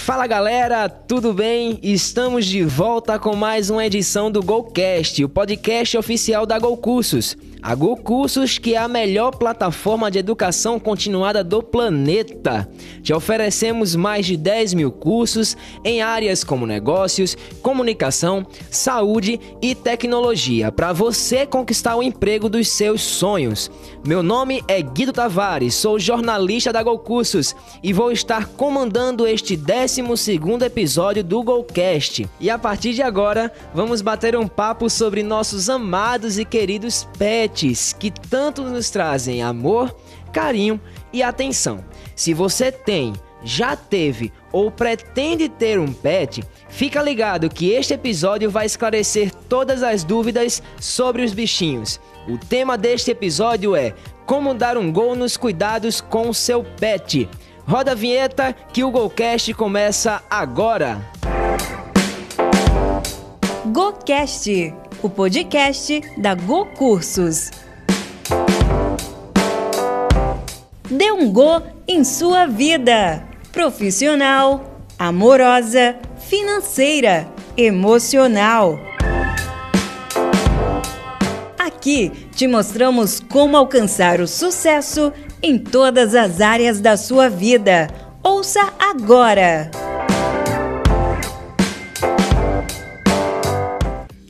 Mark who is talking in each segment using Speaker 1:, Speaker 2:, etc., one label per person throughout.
Speaker 1: Fala galera, tudo bem? Estamos de volta com mais uma edição do GoCast, o podcast oficial da GoCursos. A GoCursos, que é a melhor plataforma de educação continuada do planeta. Te oferecemos mais de 10 mil cursos em áreas como negócios, comunicação, saúde e tecnologia, para você conquistar o emprego dos seus sonhos. Meu nome é Guido Tavares, sou jornalista da GoCursos e vou estar comandando este 12º episódio do GoCast. E a partir de agora, vamos bater um papo sobre nossos amados e queridos pets, que tanto nos trazem amor, carinho e atenção. Se você tem, já teve ou pretende ter um pet, fica ligado que este episódio vai esclarecer todas as dúvidas sobre os bichinhos. O tema deste episódio é como dar um gol nos cuidados com o seu pet. Roda a vinheta que o GoCast começa agora.
Speaker 2: GoCast, o podcast da GoCursos. Dê um Go em sua vida. Profissional, amorosa, financeira, emocional. Aqui te mostramos como alcançar o sucesso em todas as áreas da sua vida. Ouça agora!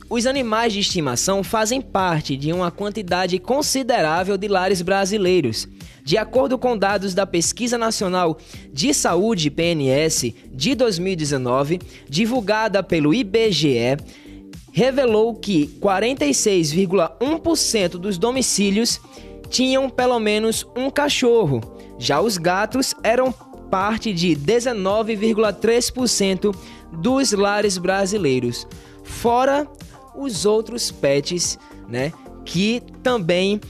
Speaker 1: Os animais de estimação fazem parte de uma quantidade considerável de lares brasileiros. De acordo com dados da Pesquisa Nacional de Saúde, PNS, de 2019, divulgada pelo IBGE, revelou que 46,1% dos domicílios tinham pelo menos um cachorro. Já os gatos eram parte de 19,3% dos lares brasileiros. Fora os outros pets, né, que também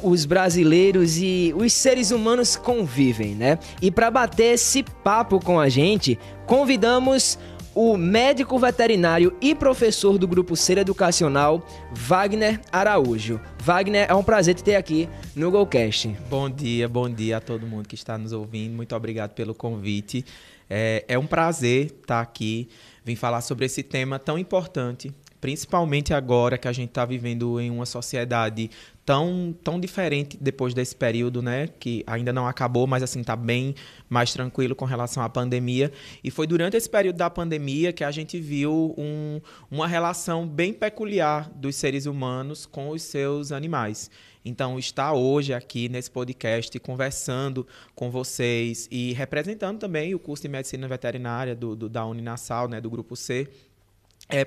Speaker 1: os brasileiros e os seres humanos convivem, né? E para bater esse papo com a gente, convidamos o médico veterinário e professor do Grupo Ser Educacional, Wagner Araújo. Wagner, é um prazer te ter aqui no GoCast.
Speaker 3: Bom dia a todo mundo que está nos ouvindo. Muito obrigado pelo convite. É um prazer estar aqui, vim falar sobre esse tema tão importante, principalmente agora que a gente está vivendo em uma sociedade tão diferente depois desse período, né? Que ainda não acabou, mas assim está bem mais tranquilo com relação à pandemia. E foi durante esse período da pandemia que a gente viu uma relação bem peculiar dos seres humanos com os seus animais. Então, estar hoje aqui nesse podcast conversando com vocês e representando também o curso de Medicina Veterinária da Uninasal, né, do Grupo C,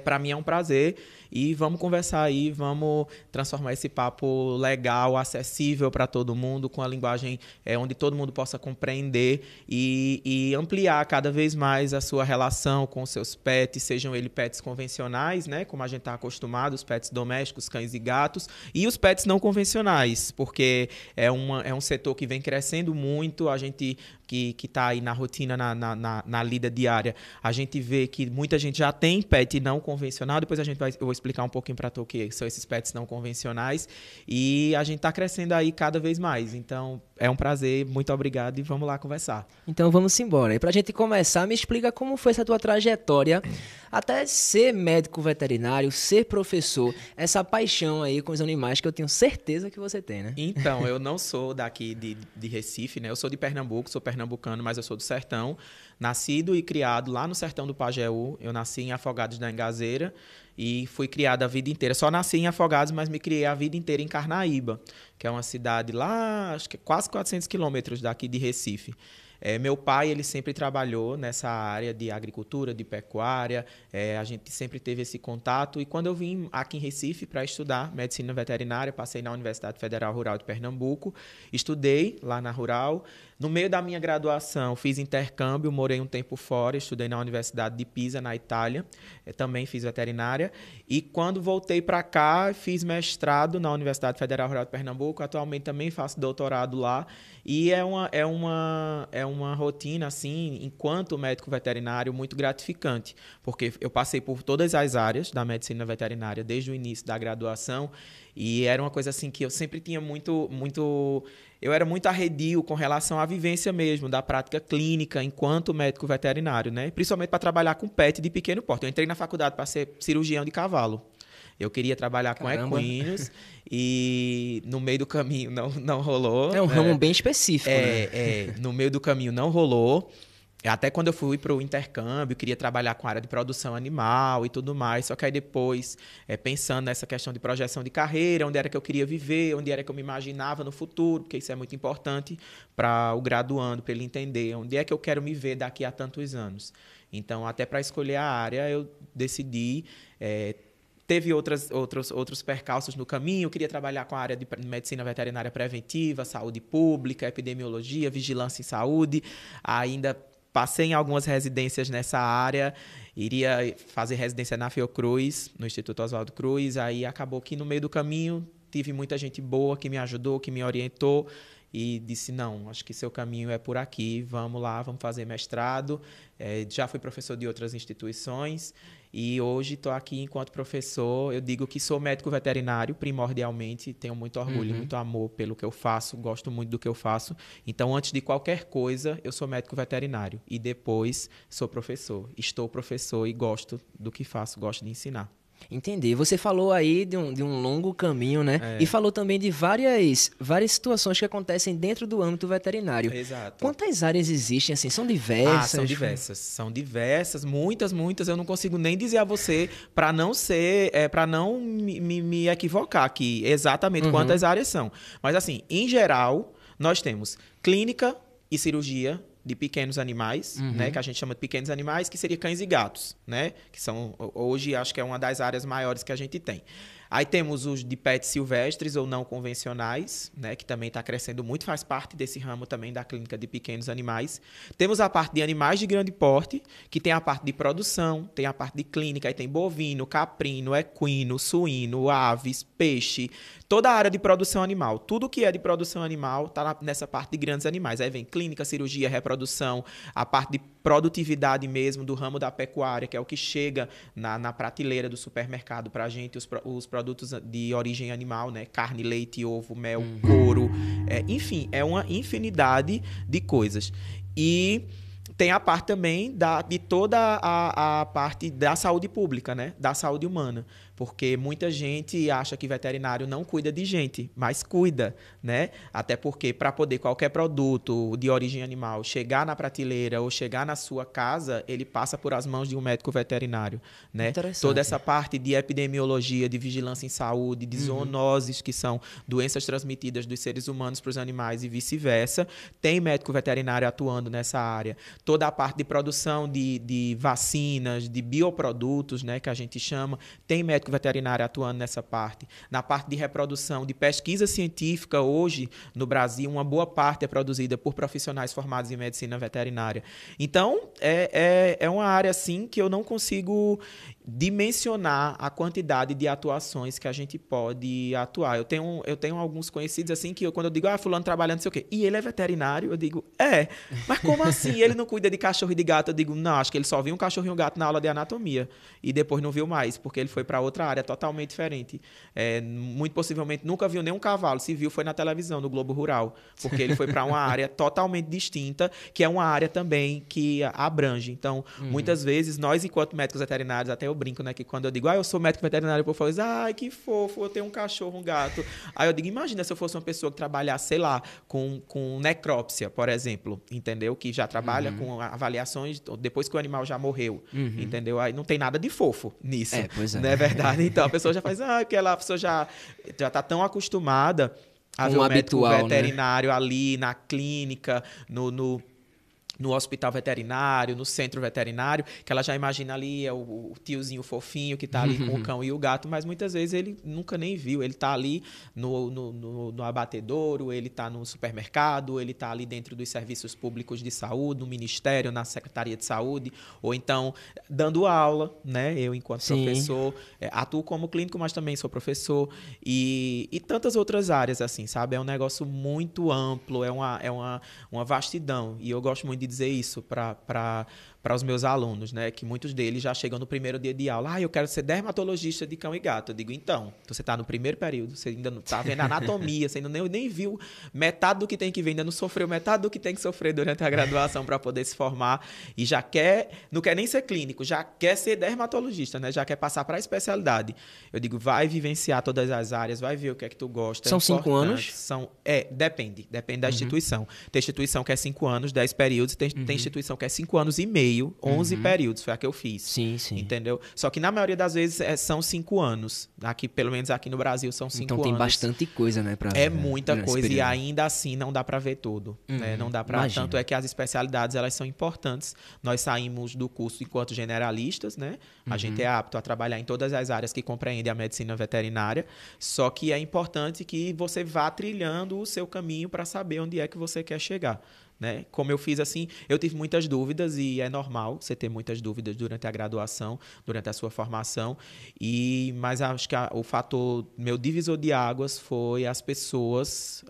Speaker 3: para mim é um prazer e vamos conversar aí, vamos transformar esse papo legal, acessível para todo mundo, com a linguagem onde todo mundo possa compreender e ampliar cada vez mais a sua relação com os seus pets, sejam eles pets convencionais, né, como a gente está acostumado, os pets domésticos, cães e gatos, e os pets não convencionais, porque é um setor que vem crescendo muito, a gente que está aí na rotina, na lida diária, a gente vê que muita gente já tem pet não convencional, depois eu vou explicar um pouquinho para tu o que são esses pets não convencionais, e a gente está crescendo aí cada vez mais, então é um prazer, muito obrigado e vamos lá conversar.
Speaker 1: Então vamos embora. E para a gente começar, me explica como foi essa tua trajetória até ser médico veterinário, ser professor, essa paixão aí com os animais que eu tenho certeza que você tem, né?
Speaker 3: Então, eu não sou daqui de Recife, né? Eu sou de Pernambuco, sou pernambucano, mas eu sou do sertão. Nascido e criado lá no sertão do Pajeú. Eu nasci em Afogados da Engazeira e fui criado a vida inteira. Só nasci em Afogados, mas me criei a vida inteira em Carnaíba, que é uma cidade lá, acho que quase 400 quilômetros daqui de Recife. Meu pai, ele sempre trabalhou nessa área de agricultura, de pecuária, a gente sempre teve esse contato. E quando eu vim aqui em Recife para estudar medicina veterinária, passei na Universidade Federal Rural de Pernambuco, estudei lá na Rural. No meio da minha graduação, fiz intercâmbio, morei um tempo fora, estudei na Universidade de Pisa, na Itália, também fiz veterinária. E quando voltei para cá, fiz mestrado na Universidade Federal Rural de Pernambuco, atualmente também faço doutorado lá. E é uma rotina, assim, enquanto médico veterinário, muito gratificante, porque eu passei por todas as áreas da medicina veterinária desde o início da graduação E era uma coisa assim que eu sempre tinha eu era muito arredio com relação à vivência mesmo, da prática clínica enquanto médico veterinário, né? Principalmente para trabalhar com pet de pequeno porte. Eu entrei na faculdade para ser cirurgião de cavalo. Eu queria trabalhar com equinos e no meio do caminho não rolou.
Speaker 1: É um ramo bem específico, né?
Speaker 3: No meio do caminho não rolou. Até quando eu fui para o intercâmbio, queria trabalhar com a área de produção animal e tudo mais. Só que aí depois, pensando nessa questão de projeção de carreira, onde era que eu queria viver, onde era que eu me imaginava no futuro, porque isso é muito importante para o graduando, para ele entender onde é que eu quero me ver daqui a tantos anos. Então, até para escolher a área, eu decidi... Teve outros percalços no caminho. Eu queria trabalhar com a área de medicina veterinária preventiva, saúde pública, epidemiologia, vigilância em saúde. Ainda passei em algumas residências nessa área. Iria fazer residência na Fiocruz, no Instituto Oswaldo Cruz. Aí acabou que no meio do caminho tive muita gente boa que me ajudou, que me orientou. E disse, não, acho que seu caminho é por aqui, vamos lá, vamos fazer mestrado. Já fui professor de outras instituições e hoje estou aqui enquanto professor. Eu digo que sou médico veterinário, primordialmente, tenho muito orgulho, muito amor pelo que eu faço, gosto muito do que eu faço. Então, antes de qualquer coisa, eu sou médico veterinário e depois sou professor. Estou professor e gosto do que faço, gosto de ensinar.
Speaker 1: Entendi. Você falou aí de um longo caminho, né? E falou também de várias situações que acontecem dentro do âmbito veterinário.
Speaker 3: Exato.
Speaker 1: Quantas áreas existem, assim? São diversas?
Speaker 3: São diversas. São diversas, muitas. Eu não consigo nem dizer a você para não me equivocar aqui exatamente quantas áreas são. Mas, assim, em geral, nós temos clínica e cirurgia de pequenos animais, né, que a gente chama de pequenos animais, que seria cães e gatos, né, que são, hoje, acho que é uma das áreas maiores que a gente tem. Aí temos os de pets silvestres ou não convencionais, né, que também está crescendo muito, faz parte desse ramo também da clínica de pequenos animais. Temos a parte de animais de grande porte, que tem a parte de produção, tem a parte de clínica, aí tem bovino, caprino, equino, suíno, aves, peixe, toda a área de produção animal. Tudo que é de produção animal está nessa parte de grandes animais. Aí vem clínica, cirurgia, reprodução, a parte de produtividade mesmo do ramo da pecuária, que é o que chega na prateleira do supermercado para a gente, os produtos de origem animal, né? Carne, leite, ovo, mel, couro, enfim, é uma infinidade de coisas. E tem a parte também de toda a parte da saúde pública, né? Da saúde humana. Porque muita gente acha que veterinário não cuida de gente, mas cuida, né? Até porque para poder qualquer produto de origem animal chegar na prateleira ou chegar na sua casa, ele passa por as mãos de um médico veterinário, né? Toda essa parte de epidemiologia, de vigilância em saúde, de zoonoses, que são doenças transmitidas dos seres humanos para os animais e vice-versa, tem médico veterinário atuando nessa área. Toda a parte de produção de vacinas, de bioprodutos, né, que a gente chama, tem médico veterinário atuando nessa parte. Na parte de reprodução, de pesquisa científica, hoje, no Brasil, uma boa parte é produzida por profissionais formados em medicina veterinária. Então, é uma área, assim, que eu não consigo dimensionar a quantidade de atuações que a gente pode atuar. Eu tenho alguns conhecidos, assim, que quando eu digo, fulano trabalhando, não sei o quê, e ele é veterinário, eu digo, mas como assim? Ele não cuida de cachorro e de gato? Eu digo, não, acho que ele só viu um cachorro e um gato na aula de anatomia, e depois não viu mais, porque ele foi para outra área totalmente diferente. Muito possivelmente nunca viu nem um cavalo, se viu foi na televisão, no Globo Rural, porque ele foi para uma área totalmente distinta, que é uma área também que abrange. Então, muitas vezes, nós, enquanto médicos veterinários, até eu brinco, né, que quando eu digo, eu sou médico veterinário, o povo fala, ai, que fofo, eu tenho um cachorro, um gato. Aí eu digo, imagina se eu fosse uma pessoa que trabalhasse, sei lá, com necrópsia, por exemplo, entendeu? Que já trabalha com avaliações depois que o animal já morreu, entendeu? Aí não tem nada de fofo nisso, não é verdade? Então a pessoa já faz, porque a pessoa já está tão acostumada a ver o médico veterinário, né, ali na clínica, no hospital veterinário, no centro veterinário, que ela já imagina ali o tiozinho fofinho que está ali com o cão e o gato, mas muitas vezes ele nunca nem viu. Ele está ali no abatedouro, ele está no supermercado, ele está ali dentro dos serviços públicos de saúde, no ministério, na Secretaria de Saúde, ou então dando aula, né? Eu, enquanto professor, atuo como clínico, mas também sou professor, e tantas outras áreas, assim, sabe? É um negócio muito amplo, é uma vastidão, e eu gosto muito de dizer isso para os meus alunos, né? Que muitos deles já chegam no primeiro dia de aula. Eu quero ser dermatologista de cão e gato. Eu digo, então, você está no primeiro período, você ainda não está vendo anatomia, você ainda nem viu metade do que tem que ver, ainda não sofreu metade do que tem que sofrer durante a graduação para poder se formar e já não quer nem ser clínico, já quer ser dermatologista, né? Já quer passar para a especialidade. Eu digo, vai vivenciar todas as áreas, vai ver o que é que tu gosta.
Speaker 1: São 5 anos?
Speaker 3: Depende da instituição. Tem instituição que é 5 anos, 10 períodos, tem instituição que é 5 anos e meio, 11 períodos, foi a que eu fiz.
Speaker 1: Sim.
Speaker 3: Entendeu? Só que na maioria das vezes são 5 anos. Aqui, pelo menos aqui no Brasil, são 5 anos.
Speaker 1: Então tem bastante coisa, né?
Speaker 3: É muita coisa e ainda assim não dá para ver tudo. Né? Não dá para. Tanto é que as especialidades elas são importantes. Nós saímos do curso enquanto generalistas, né? A gente é apto a trabalhar em todas as áreas que compreendem a medicina veterinária. Só que é importante que você vá trilhando o seu caminho para saber onde é que você quer chegar. Né? Como eu fiz assim, eu tive muitas dúvidas e é normal você ter muitas dúvidas durante a graduação, durante a sua formação, mas acho que o fator meu divisor de águas foi as pessoas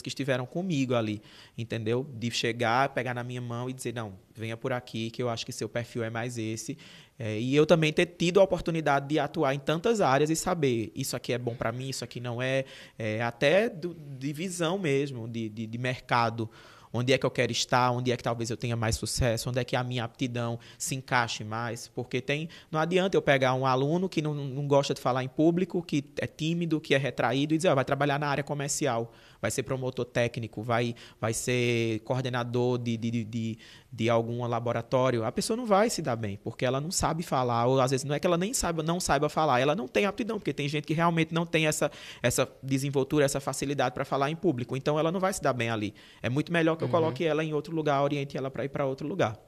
Speaker 3: que estiveram comigo ali, entendeu? De chegar, pegar na minha mão e dizer, não, venha por aqui que eu acho que seu perfil é mais esse. E eu também ter tido a oportunidade de atuar em tantas áreas e saber, isso aqui é bom para mim, isso aqui não é, até de visão mesmo, de mercado. Onde é que eu quero estar, onde é que talvez eu tenha mais sucesso, onde é que a minha aptidão se encaixe mais. Porque não adianta eu pegar um aluno que não gosta de falar em público, que é tímido, que é retraído, e dizer, vai trabalhar na área comercial, vai ser promotor técnico, vai ser coordenador de algum laboratório. A pessoa não vai se dar bem, porque ela não sabe falar, ou às vezes não é que ela não saiba falar, ela não tem aptidão, porque tem gente que realmente não tem essa desenvoltura, essa facilidade para falar em público, então ela não vai se dar bem ali. É muito melhor que eu coloque ela em outro lugar, oriente ela para ir para outro lugar.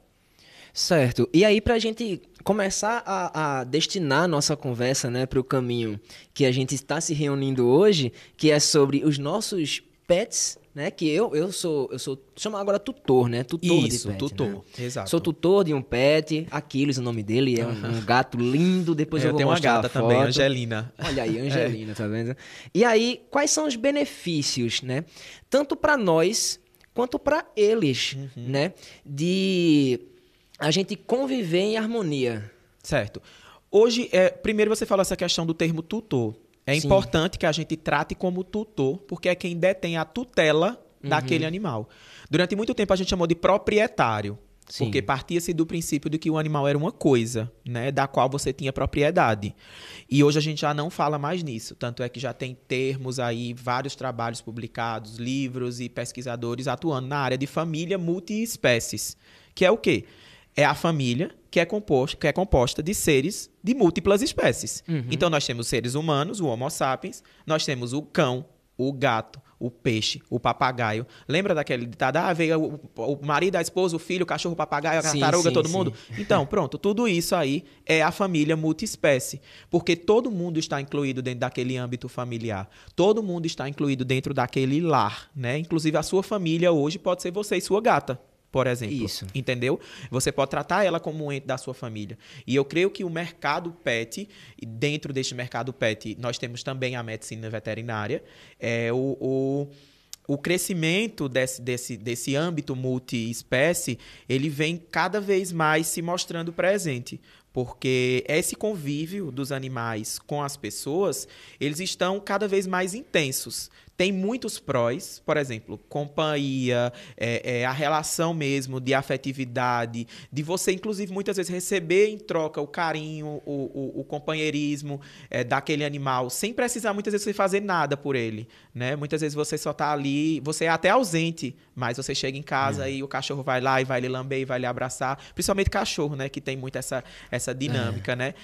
Speaker 1: Certo. E aí, para a gente começar a destinar a nossa conversa, né, para o caminho que a gente está se reunindo hoje, que é sobre os nossos pets, né, que eu sou chamo agora tutor, né, tutor de pet.
Speaker 3: Tutor,
Speaker 1: né?
Speaker 3: Exato.
Speaker 1: Sou tutor de um pet, Aquiles, o nome dele, é um gato lindo, depois eu vou mostrar a foto.
Speaker 3: Eu tenho uma gata também, Angelina.
Speaker 1: Olha aí, Angelina, tá vendo? E aí, quais são os benefícios, né, tanto para nós quanto para eles, né, de a gente conviver em harmonia.
Speaker 3: Certo. Hoje, primeiro você falou essa questão do termo tutor. É
Speaker 1: Sim.
Speaker 3: importante que a gente trate como tutor, porque é quem detém a tutela daquele animal. Durante muito tempo a gente chamou de proprietário. Sim. Porque partia-se do princípio de que o animal era uma coisa, né, da qual você tinha propriedade. E hoje a gente já não fala mais nisso. Tanto é que já tem termos aí, vários trabalhos publicados, livros e pesquisadores atuando na área de família multiespécies. Que é o quê? É a família que é composta de seres de múltiplas espécies. Então nós temos seres humanos, o Homo sapiens, nós temos o cão, o gato, o peixe, o papagaio. Lembra daquele ditado? Veio o marido, a esposa, o filho, o cachorro, o papagaio, a tartaruga, todo mundo? Então, pronto, tudo isso aí é a família multiespécie. Porque todo mundo está incluído dentro daquele âmbito familiar. Todo mundo está incluído dentro daquele lar, né? Inclusive a sua família hoje pode ser você e sua gata, por exemplo.
Speaker 1: Isso.
Speaker 3: Entendeu? Você pode tratar ela como um ente da sua família. E eu creio que o mercado pet, dentro deste mercado pet, nós temos também a medicina veterinária. O crescimento desse âmbito multiespécie, ele vem cada vez mais se mostrando presente. Porque esse convívio dos animais com as pessoas, eles estão cada vez mais intensos. Tem muitos prós, por exemplo, companhia, a relação mesmo de afetividade, de você, inclusive, muitas vezes receber em troca o carinho, o companheirismo daquele animal, sem precisar, muitas vezes, você fazer nada por ele, né? Muitas vezes você só está ali, você é até ausente, mas você chega em casa e o cachorro vai lá e vai lhe lamber e vai lhe abraçar, principalmente cachorro, né? Que tem muito essa dinâmica, né?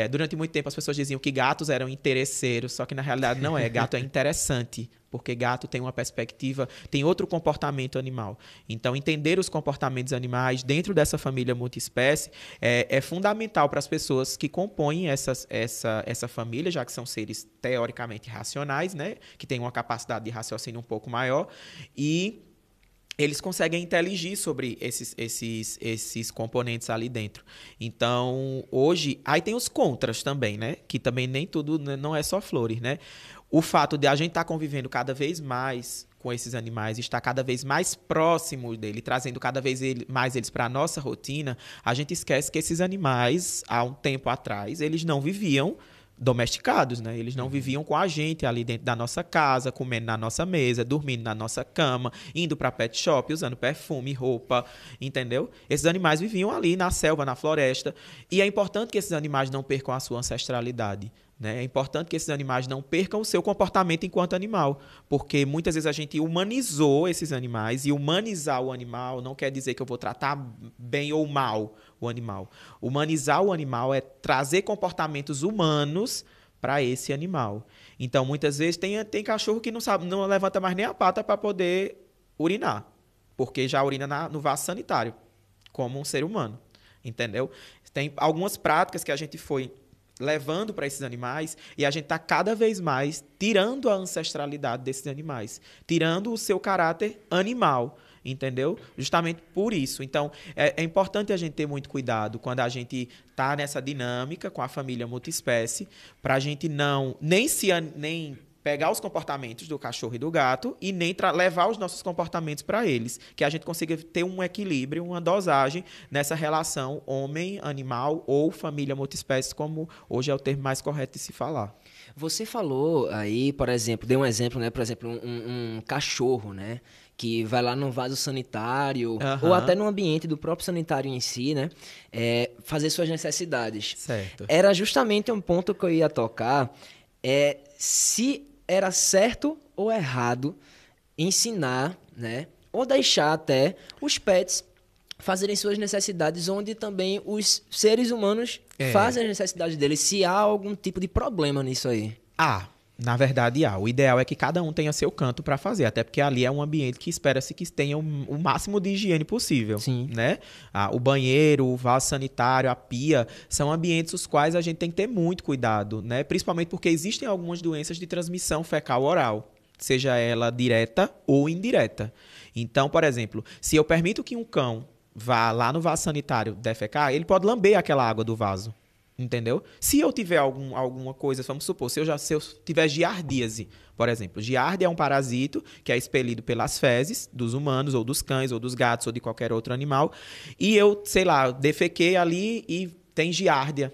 Speaker 3: Durante muito tempo as pessoas diziam que gatos eram interesseiros, só que na realidade não é, gato é interessante. Porque gato tem uma perspectiva, tem outro comportamento animal. Então, entender os comportamentos animais dentro dessa família multiespécie é fundamental para as pessoas que compõem essa família, já que são seres teoricamente racionais, né? Que têm uma capacidade de raciocínio um pouco maior. E eles conseguem inteligir sobre esses componentes ali dentro. Então, hoje... Aí tem os contras também, né? Que também nem tudo, né, não é só flores, né? O fato de a gente estar convivendo cada vez mais com esses animais, estar cada vez mais próximo dele, trazendo cada vez mais eles para a nossa rotina, a gente esquece que esses animais, há um tempo atrás, eles não viviam domesticados, né? Eles não viviam com a gente ali dentro da nossa casa, comendo na nossa mesa, dormindo na nossa cama, indo para pet shop, usando perfume, roupa, entendeu? Esses animais viviam ali na selva, na floresta, e é importante que esses animais não percam a sua ancestralidade, né? É importante que esses animais não percam o seu comportamento enquanto animal, porque muitas vezes a gente humanizou esses animais, e humanizar o animal não quer dizer que eu vou tratar bem ou mal o animal. Humanizar o animal é trazer comportamentos humanos para esse animal. Então, muitas vezes, tem cachorro que não levanta mais nem a pata para poder urinar, porque já urina no vaso sanitário, como um ser humano, entendeu? Tem algumas práticas que a gente foi levando para esses animais, e a gente está cada vez mais tirando a ancestralidade desses animais, tirando o seu caráter animal, entendeu? Justamente por isso. Então, é importante a gente ter muito cuidado quando a gente está nessa dinâmica com a família multiespécie, para a gente nem pegar os comportamentos do cachorro e do gato e nem levar os nossos comportamentos para eles, que a gente consiga ter um equilíbrio, uma dosagem nessa relação homem-animal ou família multiespécie, como hoje é o termo mais correto de se falar.
Speaker 1: Você falou aí, por exemplo, deu um exemplo, né? Por exemplo, um cachorro, né? Que vai lá no vaso sanitário, ou até no ambiente do próprio sanitário em si, né? Fazer suas necessidades.
Speaker 3: Certo.
Speaker 1: Era justamente um ponto que eu ia tocar, se era certo ou errado ensinar, né? Ou deixar até os pets fazerem suas necessidades, onde também os seres humanos fazem as necessidades deles, se há algum tipo de problema nisso aí.
Speaker 3: Na verdade, o ideal é que cada um tenha seu canto para fazer, até porque ali é um ambiente que espera-se que tenha o máximo de higiene possível.
Speaker 1: Sim.
Speaker 3: Né? O banheiro, o vaso sanitário, a pia, são ambientes os quais a gente tem que ter muito cuidado, né? Principalmente porque existem algumas doenças de transmissão fecal-oral, seja ela direta ou indireta. Então, por exemplo, se eu permito que um cão vá lá no vaso sanitário defecar, ele pode lamber aquela água do vaso. Entendeu? Se eu tiver alguma coisa, vamos supor, se eu tiver giardíase, por exemplo. Giardia é um parasito que é expelido pelas fezes dos humanos, ou dos cães, ou dos gatos, ou de qualquer outro animal. E eu, sei lá, defequei ali e tem giardia,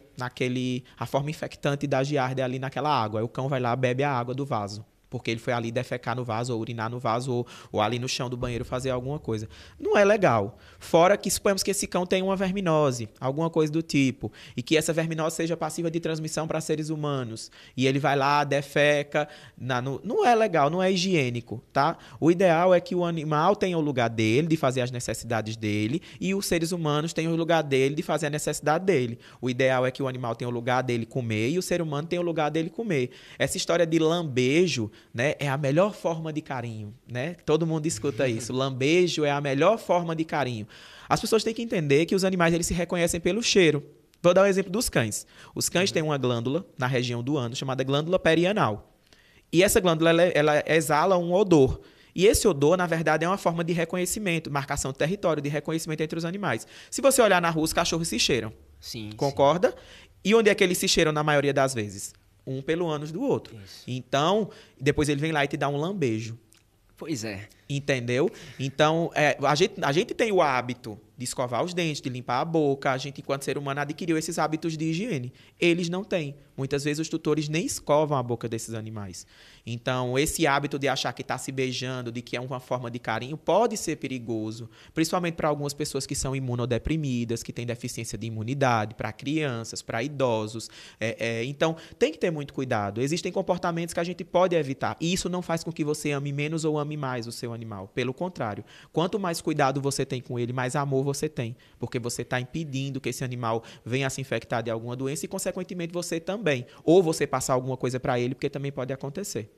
Speaker 3: a forma infectante da giardia ali naquela água. Aí o cão vai lá, bebe a água do vaso, porque ele foi ali defecar no vaso, ou urinar no vaso, ou ali no chão do banheiro fazer alguma coisa. Não é legal. Fora que suponhamos que esse cão tenha uma verminose, alguma coisa do tipo, e que essa verminose seja passiva de transmissão para seres humanos, e ele vai lá, defeca, não é legal, não é higiênico, tá? O ideal é que o animal tenha o lugar dele, de fazer as necessidades dele, e os seres humanos tenham o lugar dele, de fazer a necessidade dele. O ideal é que o animal tenha o lugar dele comer, e o ser humano tenha o lugar dele comer. Essa história de lambejo, né, é a melhor forma de carinho, né? Todo mundo escuta isso. Lambejo é a melhor forma de carinho. As pessoas têm que entender que os animais eles se reconhecem pelo cheiro. Vou dar um exemplo dos cães. Os cães têm uma glândula na região do ânus chamada glândula perianal. E essa glândula ela exala um odor. E esse odor, na verdade, é uma forma de reconhecimento, marcação de território, de reconhecimento entre os animais. Se você olhar na rua, os cachorros se cheiram.
Speaker 1: Sim.
Speaker 3: Concorda? Sim. E onde é que eles se cheiram na maioria das vezes? Um pelo ânus do outro. Isso. Então, depois ele vem lá e te dá um lambejo.
Speaker 1: Pois é.
Speaker 3: Entendeu? Então, a gente tem o hábito de escovar os dentes, de limpar a boca. A gente, enquanto ser humano, adquiriu esses hábitos de higiene. Eles não têm. Muitas vezes os tutores nem escovam a boca desses animais. Então, esse hábito de achar que está se beijando, de que é uma forma de carinho, pode ser perigoso. Principalmente para algumas pessoas que são imunodeprimidas, que têm deficiência de imunidade, para crianças, para idosos. Então, tem que ter muito cuidado. Existem comportamentos que a gente pode evitar. E isso não faz com que você ame menos ou ame mais o seu animal. Pelo contrário. Quanto mais cuidado você tem com ele, mais amor você tem. Porque você está impedindo que esse animal venha a se infectar de alguma doença e, consequentemente, você também. Ou você passar alguma coisa para ele, porque também pode acontecer.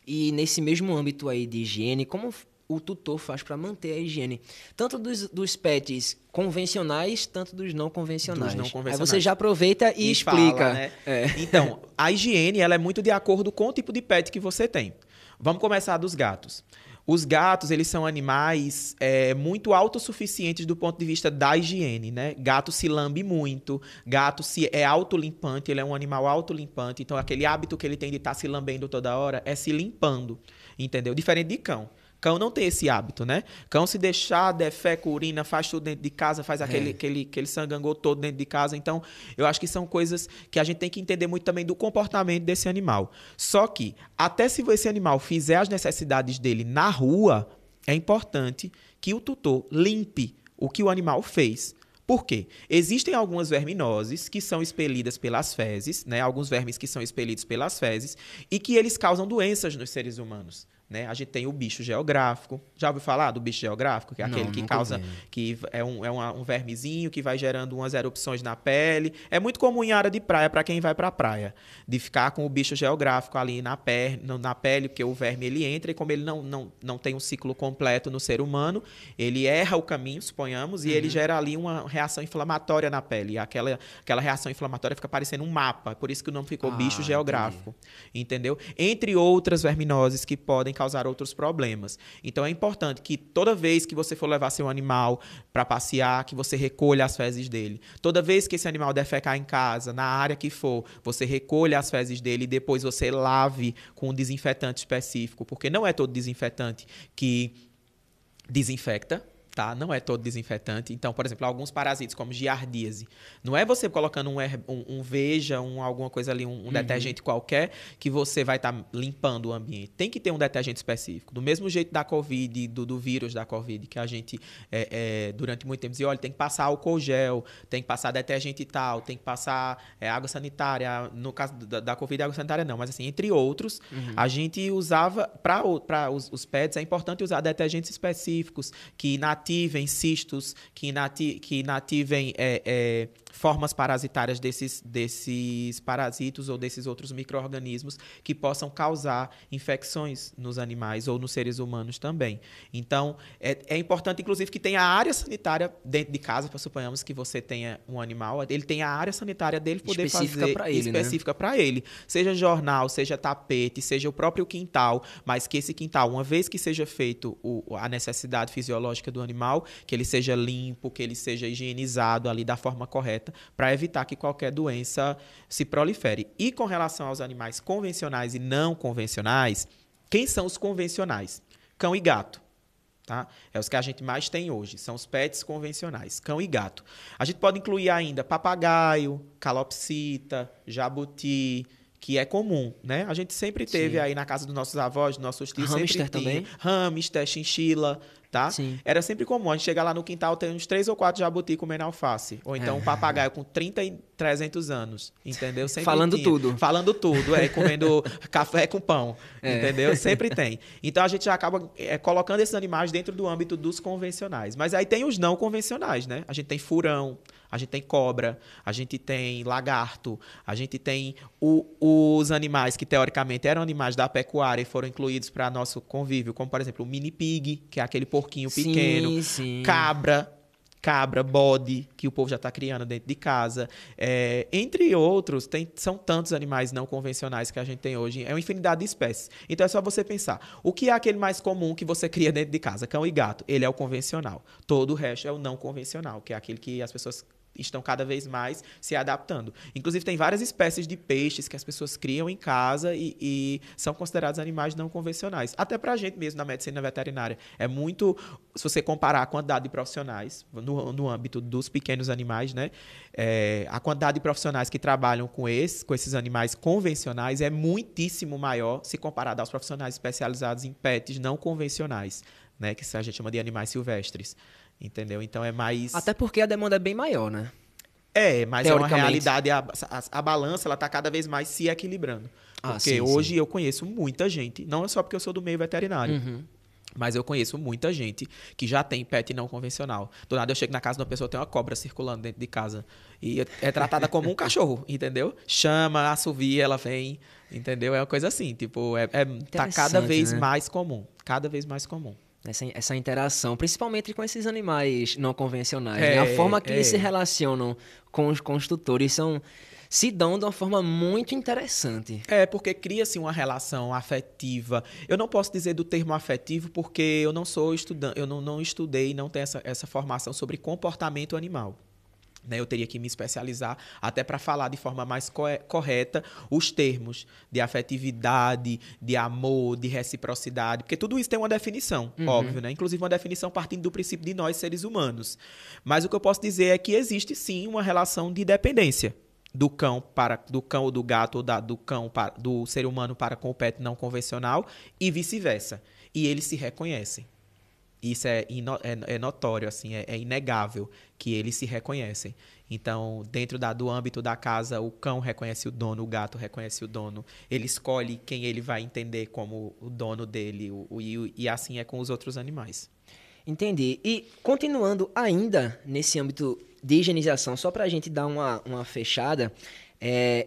Speaker 1: E nesse mesmo âmbito aí de higiene, como o tutor faz para manter a higiene? Tanto dos pets convencionais, tanto dos não convencionais. Aí você já aproveita e explica.
Speaker 3: Fala, né? Então, a higiene ela é muito de acordo com o tipo de pet que você tem. Vamos começar dos gatos. Os gatos, eles são animais muito autossuficientes do ponto de vista da higiene, né? Gato se lambe muito, gato é autolimpante, ele é um animal autolimpante, então aquele hábito que ele tem de estar se lambendo toda hora é se limpando, entendeu? Diferente de cão. Cão não tem esse hábito, né? Cão, se deixar, defeca, urina, faz tudo dentro de casa, faz aquele sangangô todo dentro de casa. Então, eu acho que são coisas que a gente tem que entender muito também do comportamento desse animal. Só que, até se esse animal fizer as necessidades dele na rua, é importante que o tutor limpe o que o animal fez. Por quê? Existem algumas verminoses que são expelidas pelas fezes, né? Alguns vermes que são expelidos pelas fezes e que eles causam doenças nos seres humanos. Né? A gente tem o bicho geográfico. Já ouviu falar do bicho geográfico? Que é aquele que causa... que é um vermezinho que vai gerando umas erupções na pele. É muito comum em área de praia, para quem vai para a praia, de ficar com o bicho geográfico ali na pele, porque o verme ele entra e como ele não tem um ciclo completo no ser humano, ele erra o caminho, suponhamos, e ele gera ali uma reação inflamatória na pele. E aquela reação inflamatória fica parecendo um mapa. Por isso que o nome ficou bicho geográfico. Entendeu? Entre outras verminoses que podem causar outros problemas. Então é importante que toda vez que você for levar seu animal para passear, que você recolha as fezes dele. Toda vez que esse animal defecar em casa, na área que for, você recolha as fezes dele e depois você lave com um desinfetante específico, porque não é todo desinfetante que desinfecta. Tá? Não é todo desinfetante. Então, por exemplo, alguns parasitas, como giardíase, não é você colocando um Veja, alguma coisa ali, um detergente qualquer, que você vai estar limpando o ambiente. Tem que ter um detergente específico. Do mesmo jeito da Covid, do vírus da Covid, que a gente, durante muito tempo, dizia, olha, tem que passar álcool gel, tem que passar detergente e tal, tem que passar água sanitária. No caso da Covid, água sanitária não, mas assim, entre outros, a gente usava, para os pets, é importante usar detergentes específicos, que inativem cistos, que inativem formas parasitárias desses parasitos ou desses outros micro-organismos que possam causar infecções nos animais ou nos seres humanos também. Então, é importante, inclusive, que tenha a área sanitária dentro de casa, para suponhamos que você tenha um animal, ele tem a área sanitária dele poder
Speaker 1: específica para ele,
Speaker 3: específica para ele. Seja jornal, seja tapete, seja o próprio quintal, mas que esse quintal, uma vez que seja feito a necessidade fisiológica do animal, que ele seja limpo, que ele seja higienizado ali da forma correta, para evitar que qualquer doença se prolifere. E com relação aos animais convencionais e não convencionais, quem são os convencionais? Cão e gato. Tá? É os que a gente mais tem hoje, são os pets convencionais, cão e gato. A gente pode incluir ainda papagaio, calopsita, jabuti, que é comum, né? A gente sempre teve aí na casa dos nossos avós, dos nossos tios,
Speaker 1: hamster
Speaker 3: sempre tinha
Speaker 1: também?
Speaker 3: hamster, chinchila, tá?
Speaker 1: Sim.
Speaker 3: Era sempre comum. A gente chegar lá no quintal, tem uns 3 ou 4 jabuti comendo alface. Ou então um papagaio com 30 e 300 anos, entendeu? Sempre
Speaker 1: Falando
Speaker 3: tinha.
Speaker 1: tudo.
Speaker 3: Falando tudo, comendo café com pão, entendeu? Sempre tem. Então a gente já acaba colocando esses animais dentro do âmbito dos convencionais. Mas aí tem os não convencionais, né? A gente tem furão, a gente tem cobra, a gente tem lagarto, a gente tem os animais que teoricamente eram animais da pecuária e foram incluídos para nosso convívio, como por exemplo o mini pig, que é aquele porquinho pequeno,
Speaker 1: sim.
Speaker 3: cabra, bode, que o povo já está criando dentro de casa. Entre outros, são tantos animais não convencionais que a gente tem hoje. É uma infinidade de espécies. Então é só você pensar. O que é aquele mais comum que você cria dentro de casa? Cão e gato. Ele é o convencional. Todo o resto é o não convencional, que é aquele que as pessoas estão cada vez mais se adaptando. Inclusive, tem várias espécies de peixes que as pessoas criam em casa e são considerados animais não convencionais. Até para a gente mesmo, na medicina veterinária. É muito... Se você comparar a quantidade de profissionais no âmbito dos pequenos animais, né? A quantidade de profissionais que trabalham com esses animais convencionais é muitíssimo maior se comparado aos profissionais especializados em pets não convencionais, né? Que a gente chama de animais silvestres. Entendeu? Então é mais...
Speaker 1: Até porque a demanda é bem maior, né?
Speaker 3: Mas é uma realidade, a balança ela está cada vez mais se equilibrando. Porque hoje eu conheço muita gente, não é só porque eu sou do meio veterinário, mas eu conheço muita gente que já tem pet não convencional. Do nada eu chego na casa de uma pessoa, tem uma cobra circulando dentro de casa e é tratada como um cachorro, entendeu? Chama, assovia, ela vem, entendeu? É uma coisa assim, tipo, tá cada vez mais comum, cada vez mais comum.
Speaker 1: Essa interação, principalmente com esses animais não convencionais. Né? A forma que eles se relacionam com os tutores se dão de uma forma muito interessante.
Speaker 3: Porque cria-se uma relação afetiva. Eu não posso dizer do termo afetivo porque eu não sou estudante, eu não estudei, não tenho essa formação sobre comportamento animal. né? Eu teria que me especializar até para falar de forma mais correta os termos de afetividade, de amor, de reciprocidade, porque tudo isso tem uma definição, óbvio, né? Inclusive uma definição partindo do princípio de nós, seres humanos. Mas o que eu posso dizer é que existe sim uma relação de dependência do cão ou do gato, ou do ser humano para com o pet não convencional e vice-versa. E eles se reconhecem. Isso é notório, assim, é inegável que eles se reconhecem. Então, dentro do âmbito da casa, o cão reconhece o dono, o gato reconhece o dono. Ele escolhe quem ele vai entender como o dono dele, e assim é com os outros animais.
Speaker 1: Entendi. E continuando ainda nesse âmbito de higienização, só para a gente dar uma fechada,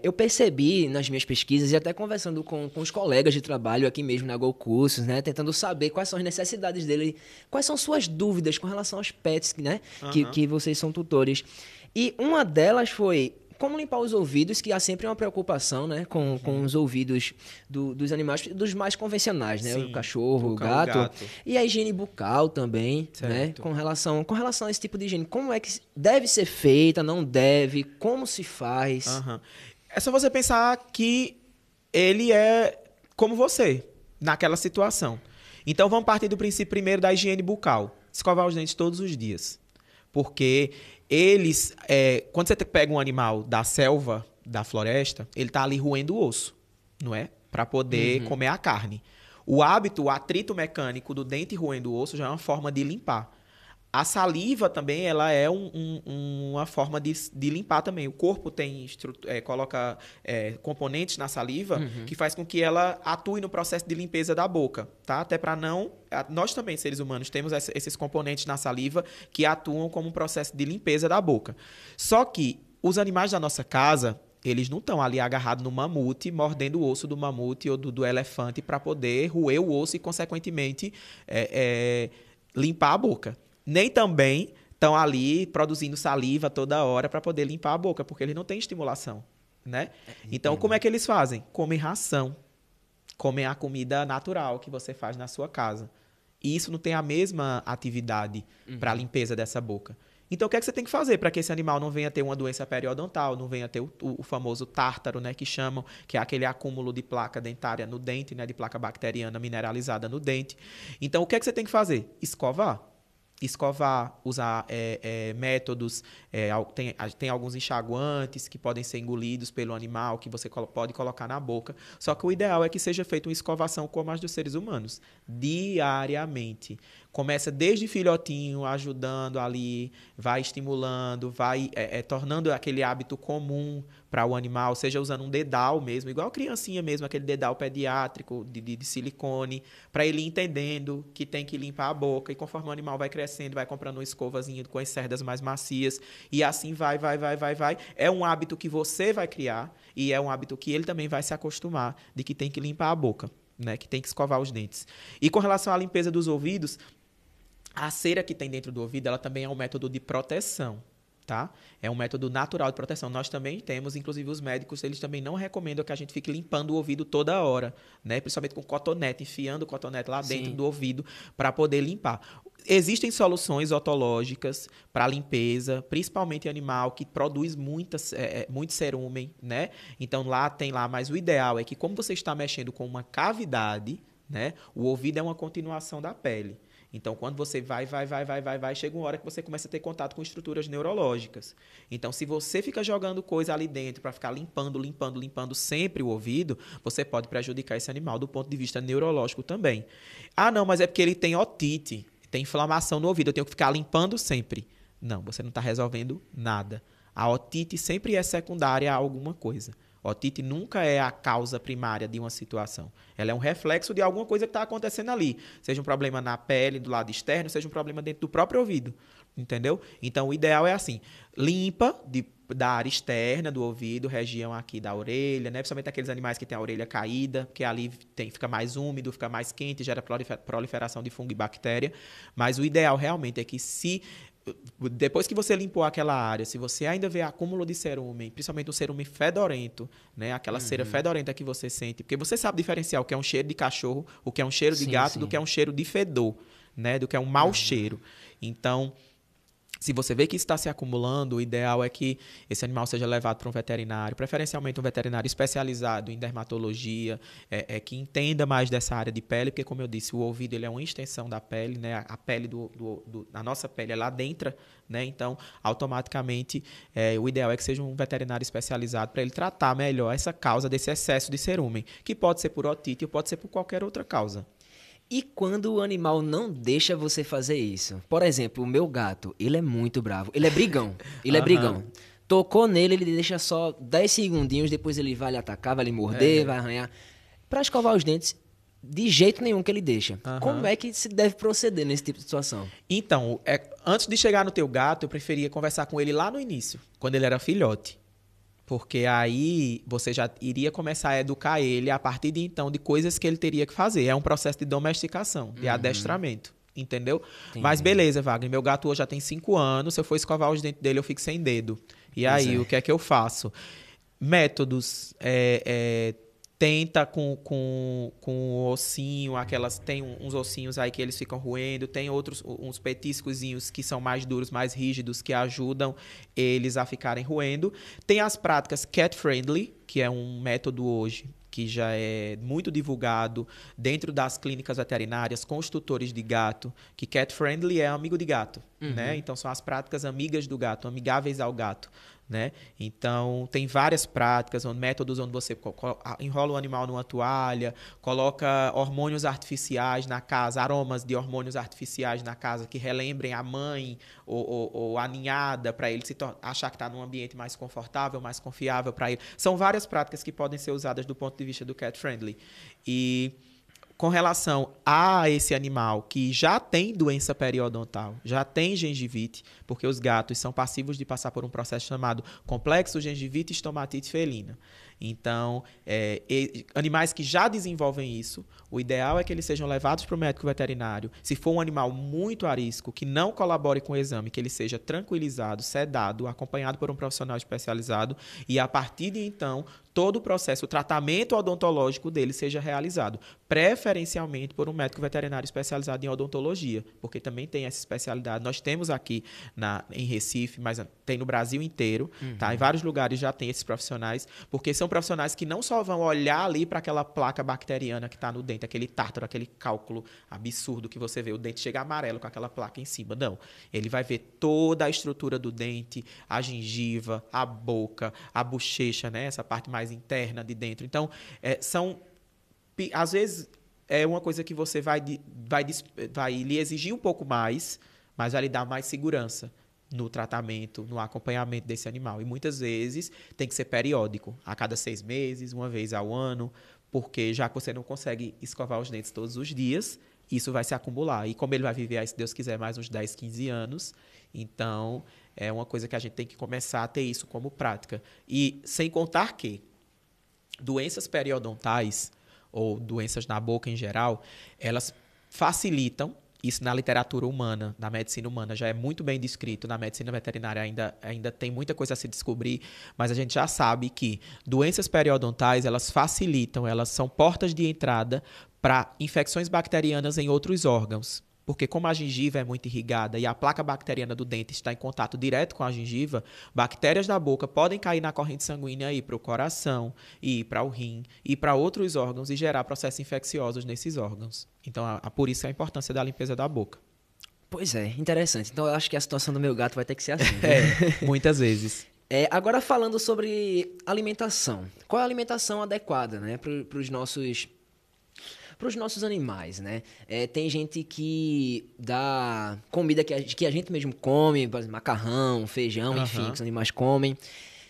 Speaker 1: eu percebi nas minhas pesquisas e até conversando com os colegas de trabalho aqui mesmo na Go Cursos, né, tentando saber quais são as necessidades dele, quais são suas dúvidas com relação aos pets, né, que vocês são tutores. E uma delas foi como limpar os ouvidos, que há sempre uma preocupação, né, com os ouvidos dos animais, dos mais convencionais, né,
Speaker 3: Sim,
Speaker 1: o cachorro, o gato, e a higiene bucal também, né, com relação a esse tipo de higiene. Como é que deve ser feita, não deve, como se faz?
Speaker 3: É só você pensar que ele é como você, naquela situação. Então, vamos partir do princípio primeiro da higiene bucal. Escovar os dentes todos os dias. Porque eles, quando você pega um animal da selva, da floresta, ele está ali roendo o osso, não é? Para poder comer a carne. O atrito mecânico do dente roendo o osso já é uma forma de limpar. A saliva também, ela é uma forma de limpar também. O corpo coloca componentes na saliva que faz com que ela atue no processo de limpeza da boca, tá? Até para não... Nós também, seres humanos, temos esses componentes na saliva que atuam como um processo de limpeza da boca. Só que os animais da nossa casa, eles não estão ali agarrados no mamute, mordendo o osso do mamute ou do elefante para poder roer o osso e, consequentemente, limpar a boca. Nem também estão ali produzindo saliva toda hora para poder limpar a boca, porque eles não têm estimulação, né? Então, como é que eles fazem? Comem ração. Comem a comida natural que você faz na sua casa. E isso não tem a mesma atividade para a limpeza dessa boca. Então, o que é que você tem que fazer para que esse animal não venha ter uma doença periodontal, não venha ter o famoso tártaro, né, que chamam, que é aquele acúmulo de placa dentária no dente, né, de placa bacteriana mineralizada no dente. Então, o que é que você tem que fazer? Escovar, usar métodos, tem alguns enxaguantes que podem ser engolidos pelo animal, que você pode colocar na boca. Só que o ideal é que seja feita uma escovação como as dos seres humanos, diariamente. Começa desde filhotinho, ajudando ali, vai estimulando, vai tornando aquele hábito comum para o animal, seja usando um dedal mesmo, igual a criancinha mesmo, aquele dedal pediátrico de silicone, para ele ir entendendo que tem que limpar a boca, e conforme o animal vai crescendo, vai comprando uma escovazinha com as cerdas mais macias, e assim vai. É um hábito que você vai criar, e é um hábito que ele também vai se acostumar, de que tem que limpar a boca, né? Que tem que escovar os dentes. E com relação à limpeza dos ouvidos, a cera que tem dentro do ouvido, ela também é um método de proteção, tá? É um método natural de proteção. Nós também temos, inclusive os médicos, eles também não recomendam que a gente fique limpando o ouvido toda hora, né? Principalmente com cotonete, enfiando o cotonete lá dentro do ouvido para poder limpar. Existem soluções otológicas para limpeza, principalmente animal que produz muito cerúmen, né? Então tem lá, mas o ideal é que, como você está mexendo com uma cavidade, né? O ouvido é uma continuação da pele. Então, quando você vai, chega uma hora que você começa a ter contato com estruturas neurológicas. Então, se você fica jogando coisa ali dentro para ficar limpando sempre o ouvido, você pode prejudicar esse animal do ponto de vista neurológico também. Ah, não, mas é porque ele tem otite, tem inflamação no ouvido, eu tenho que ficar limpando sempre. Não, você não está resolvendo nada. A otite sempre é secundária a alguma coisa. Otite nunca é a causa primária de uma situação. Ela é um reflexo de alguma coisa que está acontecendo ali. Seja um problema na pele, do lado externo, seja um problema dentro do próprio ouvido. Entendeu? Então, o ideal é assim. Limpa da área externa do ouvido, região aqui da orelha, né? Principalmente aqueles animais que têm a orelha caída, porque ali fica mais úmido, fica mais quente, gera proliferação de fungo e bactéria. Mas o ideal realmente é que depois que você limpou aquela área, se você ainda vê acúmulo de cerúmen, principalmente o cerúmen fedorento, né? Aquela cera fedorenta que você sente, porque você sabe diferenciar o que é um cheiro de cachorro, o que é um cheiro de gato, do que é um cheiro de fedor, né? Do que é um mau cheiro. Então, Se você vê que isso está se acumulando, o ideal é que esse animal seja levado para um veterinário, preferencialmente um veterinário especializado em dermatologia, que entenda mais dessa área de pele, porque, como eu disse, o ouvido ele é uma extensão da pele, né? A pele a nossa pele é lá dentro, né? Então, automaticamente, o ideal é que seja um veterinário especializado para ele tratar melhor essa causa desse excesso de cerúmen, que pode ser por otite ou pode ser por qualquer outra causa.
Speaker 1: E quando o animal não deixa você fazer isso? Por exemplo, o meu gato, ele é muito bravo. Ele é brigão. Ele é brigão. Tocou nele, ele deixa só 10 segundinhos, depois ele vai lhe atacar, vai lhe morder, vai arranhar. Pra escovar os dentes, de jeito nenhum que ele deixa. Como é que se deve proceder nesse tipo de situação?
Speaker 3: Então, antes de chegar no teu gato, eu preferia conversar com ele lá no início, quando ele era filhote. Porque aí você já iria começar a educar ele a partir de então de coisas que ele teria que fazer. É um processo de domesticação, de adestramento, entendeu? Entendi. Mas beleza, Wagner, meu gato hoje já tem 5 anos, se eu for escovar os dentes dele eu fico sem dedo. E aí, o que é que eu faço? Métodos, tenta com o ossinho, tem uns ossinhos aí que eles ficam roendo, tem outros, uns petiscozinhos que são mais duros, mais rígidos, que ajudam eles a ficarem roendo. Tem as práticas cat friendly, que é um método hoje que já é muito divulgado dentro das clínicas veterinárias com os tutores de gato, que cat friendly é amigo de gato, né? Então são as práticas amigas do gato, amigáveis ao gato. Né? Então, tem várias práticas, métodos onde você enrola o animal numa toalha, coloca hormônios artificiais na casa, aromas de hormônios artificiais na casa que relembrem a mãe ou a ninhada, para ele achar que está num ambiente mais confortável, mais confiável para ele. São várias práticas que podem ser usadas do ponto de vista do cat friendly. E com relação a esse animal que já tem doença periodontal, já tem gengivite, porque os gatos são passíveis de passar por um processo chamado complexo gengivite estomatite felina. Então, animais que já desenvolvem isso, o ideal é que eles sejam levados para o médico veterinário. Se for um animal muito arisco, que não colabore com o exame, que ele seja tranquilizado, sedado, acompanhado por um profissional especializado e, a partir de então, todo o processo, o tratamento odontológico dele seja realizado, preferencialmente por um médico veterinário especializado em odontologia, porque também tem essa especialidade. Nós temos aqui em Recife, mas tem no Brasil inteiro, tá? Em vários lugares já tem esses profissionais, porque são profissionais que não só vão olhar ali para aquela placa bacteriana que está no dente, aquele tártaro, aquele cálculo absurdo que você vê, o dente chega amarelo com aquela placa em cima. Não, ele vai ver toda a estrutura do dente, a gengiva, a boca, a bochecha, né? Essa parte mais interna de dentro. Então, às vezes, é uma coisa que você vai lhe exigir um pouco mais, mas vai lhe dar mais segurança no tratamento, no acompanhamento desse animal. E muitas vezes tem que ser periódico, a cada 6 meses, uma vez ao ano, porque já que você não consegue escovar os dentes todos os dias, isso vai se acumular. E como ele vai viver aí, se Deus quiser, mais uns 10, 15 anos, então é uma coisa que a gente tem que começar a ter isso como prática. E sem contar que doenças periodontais, ou doenças na boca em geral, elas facilitam. Isso na literatura humana, na medicina humana, já é muito bem descrito. Na medicina veterinária ainda tem muita coisa a se descobrir, mas a gente já sabe que doenças periodontais, elas facilitam, elas são portas de entrada para infecções bacterianas em outros órgãos. Porque como a gengiva é muito irrigada e a placa bacteriana do dente está em contato direto com a gengiva, bactérias da boca podem cair na corrente sanguínea e ir para o coração, e ir para o rim, e ir para outros órgãos e gerar processos infecciosos nesses órgãos. Então, por isso a importância da limpeza da boca.
Speaker 1: Pois é, interessante. Então, eu acho que a situação do meu gato vai ter que ser assim.
Speaker 3: Muitas vezes.
Speaker 1: Agora, falando sobre alimentação. Qual é a alimentação adequada, né, para os nossos animais, né? Tem gente que dá comida que a gente mesmo come, por exemplo, macarrão, feijão, enfim, que os animais comem.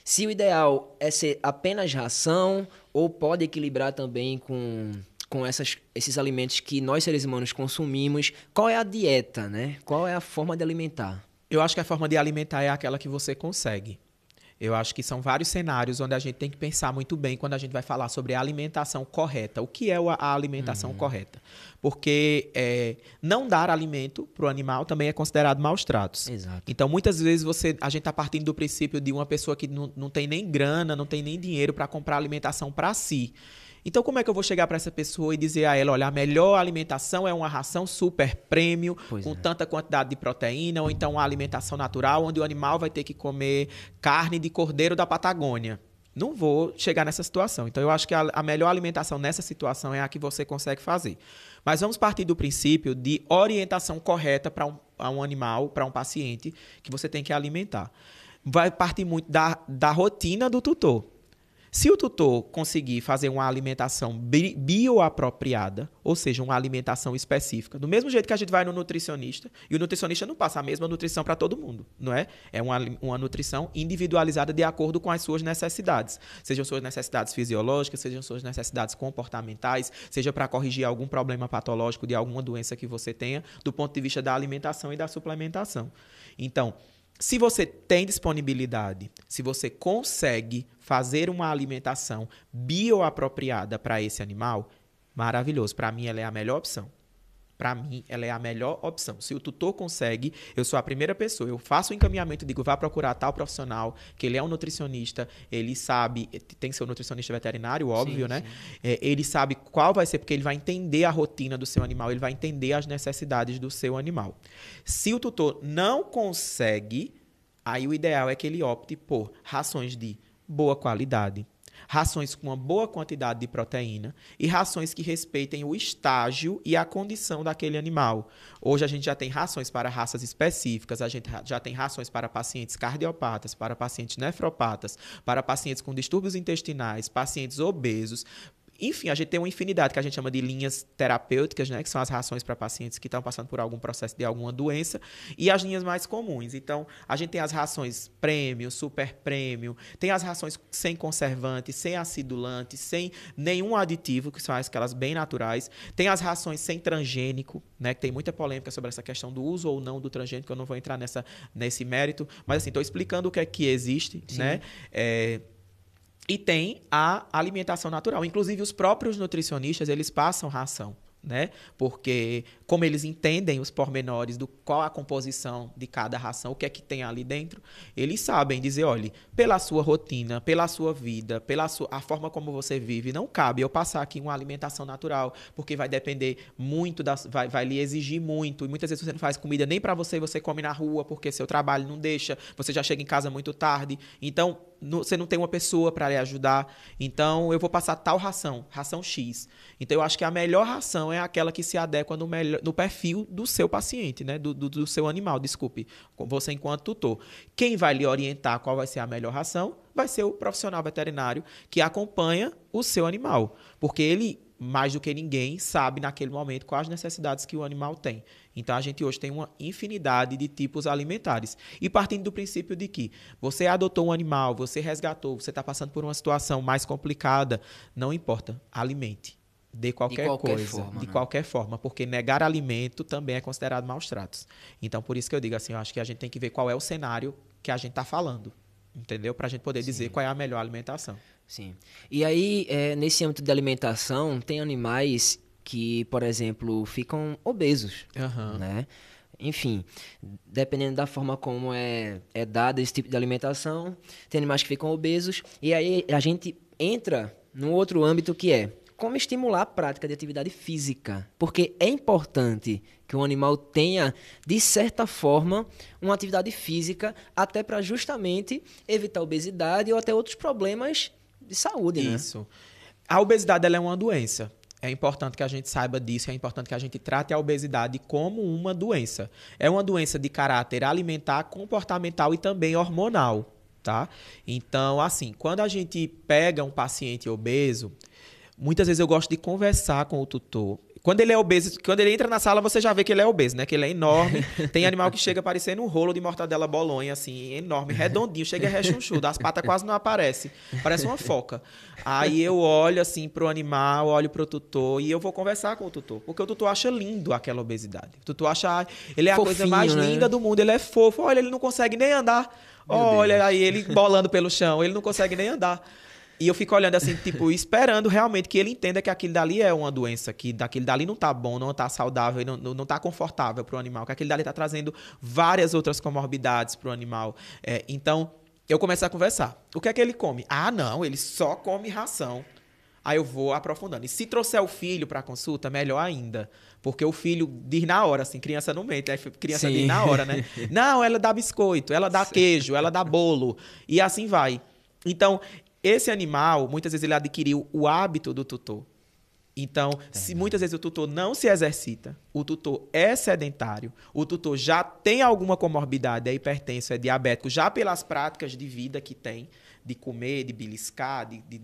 Speaker 1: Se o ideal é ser apenas ração, ou pode equilibrar também com esses alimentos que nós, seres humanos, consumimos, qual é a dieta, né? Qual é a forma de alimentar?
Speaker 3: Eu acho que a forma de alimentar é aquela que você consegue. Eu acho que são vários cenários onde a gente tem que pensar muito bem quando a gente vai falar sobre a alimentação correta. O que é a alimentação correta? Porque não dar alimento para o animal também é considerado maus tratos.
Speaker 1: Exato.
Speaker 3: Então, muitas vezes a gente está partindo do princípio de uma pessoa que não tem nem grana, não tem nem dinheiro para comprar alimentação para si. Então, como é que eu vou chegar para essa pessoa e dizer a ela, olha, a melhor alimentação é uma ração super premium, com tanta quantidade de proteína, ou então uma alimentação natural, onde o animal vai ter que comer carne de cordeiro da Patagônia. Não vou chegar nessa situação. Então, eu acho que a melhor alimentação nessa situação é a que você consegue fazer. Mas vamos partir do princípio de orientação correta para um animal, para um paciente, que você tem que alimentar. Vai partir muito da rotina do tutor. Se o tutor conseguir fazer uma alimentação bioapropriada, ou seja, uma alimentação específica, do mesmo jeito que a gente vai no nutricionista, e o nutricionista não passa a mesma nutrição para todo mundo, não é? É uma nutrição individualizada de acordo com as suas necessidades. Sejam suas necessidades fisiológicas, sejam suas necessidades comportamentais, seja para corrigir algum problema patológico de alguma doença que você tenha, do ponto de vista da alimentação e da suplementação. Então, se você tem disponibilidade, se você consegue fazer uma alimentação bioapropriada para esse animal, maravilhoso. Para mim, ela é a melhor opção. Para mim, ela é a melhor opção. Se o tutor consegue, eu sou a primeira pessoa. Eu faço o encaminhamento, digo, vá procurar tal profissional, que ele é um nutricionista, ele sabe, tem que ser um nutricionista veterinário, óbvio, sim, né? Sim. Ele sabe qual vai ser, porque ele vai entender a rotina do seu animal, ele vai entender as necessidades do seu animal. Se o tutor não consegue, aí o ideal é que ele opte por rações de boa qualidade, rações com uma boa quantidade de proteína e rações que respeitem o estágio e a condição daquele animal. Hoje a gente já tem rações para raças específicas, a gente já tem rações para pacientes cardiopatas, para pacientes nefropatas, para pacientes com distúrbios intestinais, pacientes obesos. Enfim, a gente tem uma infinidade que a gente chama de linhas terapêuticas, né, que são as rações para pacientes que estão passando por algum processo de alguma doença, e as linhas mais comuns. Então, a gente tem as rações premium, super premium, tem as rações sem conservante, sem acidulante, sem nenhum aditivo, que são aquelas bem naturais. Tem as rações sem transgênico, né, que tem muita polêmica sobre essa questão do uso ou não do transgênico, eu não vou entrar nesse mérito, mas assim, estou explicando o que é que existe, sim, né? E tem a alimentação natural. Inclusive, os próprios nutricionistas, eles passam ração, né? Porque, como eles entendem os pormenores do qual a composição de cada ração, o que é que tem ali dentro, eles sabem dizer, olha, pela sua rotina, pela sua vida, a forma como você vive, não cabe eu passar aqui uma alimentação natural, porque vai depender muito, vai lhe exigir muito, e muitas vezes você não faz comida nem para você, você come na rua, porque seu trabalho não deixa, você já chega em casa muito tarde, então você não tem uma pessoa para lhe ajudar, então eu vou passar tal ração X. Então eu acho que a melhor ração é aquela que se adequa no perfil do seu paciente, né? do seu animal, desculpe, você enquanto tutor. Quem vai lhe orientar qual vai ser a melhor ração vai ser o profissional veterinário que acompanha o seu animal, porque ele, mais do que ninguém, sabe naquele momento quais as necessidades que o animal tem. Então, a gente hoje tem uma infinidade de tipos alimentares. E partindo do princípio de que você adotou um animal, você resgatou, você está passando por uma situação mais complicada, não importa, alimente. De qualquer coisa, forma, de qualquer forma, porque negar alimento também é considerado maus tratos. Então, por isso que eu digo assim, eu acho que a gente tem que ver qual é o cenário que a gente está falando, entendeu? Para a gente poder dizer qual é a melhor alimentação.
Speaker 1: Sim. E aí, nesse âmbito de alimentação, tem animais que, por exemplo, ficam obesos, né? Enfim, dependendo da forma como é dado esse tipo de alimentação, tem animais que ficam obesos, e aí a gente entra num outro âmbito que é como estimular a prática de atividade física. Porque é importante que o animal tenha, de certa forma, uma atividade física, até para justamente evitar obesidade ou até outros problemas de saúde, né?
Speaker 3: Isso. A obesidade ela é uma doença. É importante que a gente saiba disso, é importante que a gente trate a obesidade como uma doença. É uma doença de caráter alimentar, comportamental e também hormonal, tá? Então, assim, quando a gente pega um paciente obeso, muitas vezes eu gosto de conversar com o tutor. Quando ele é obeso, quando ele entra na sala, você já vê que ele é obeso, né? Que ele é enorme. Tem animal que chega parecendo um rolo de mortadela bolonha, assim, enorme, redondinho, chega rechonchudo, as patas quase não aparecem. Parece uma foca. Aí eu olho assim pro animal, olho pro tutor e eu vou conversar com o tutor. Porque o tutor acha lindo aquela obesidade. O tutor acha, ele é a coisa mais linda do mundo, ele é fofo. Olha, ele não consegue nem andar. Olha aí, ele bolando pelo chão, ele não consegue nem andar. E eu fico olhando assim, tipo, esperando realmente que ele entenda que aquilo dali é uma doença, que daquilo dali não tá bom, não tá saudável, não tá confortável pro animal, que aquilo dali tá trazendo várias outras comorbidades pro animal. Então, eu começo a conversar. O que é que ele come? Ah, não, ele só come ração. Aí eu vou aprofundando. E se trouxer o filho para a consulta, melhor ainda. Porque o filho diz na hora, assim, criança não mente. Aí criança
Speaker 1: Sim.
Speaker 3: diz na hora, né? Não, ela dá biscoito, ela dá queijo, ela dá bolo. E assim vai. Então, esse animal, muitas vezes ele adquiriu o hábito do tutor. Então, se muitas vezes o tutor não se exercita, o tutor é sedentário, o tutor já tem alguma comorbidade, é hipertenso, é diabético, já pelas práticas de vida que tem, de comer, de beliscar, de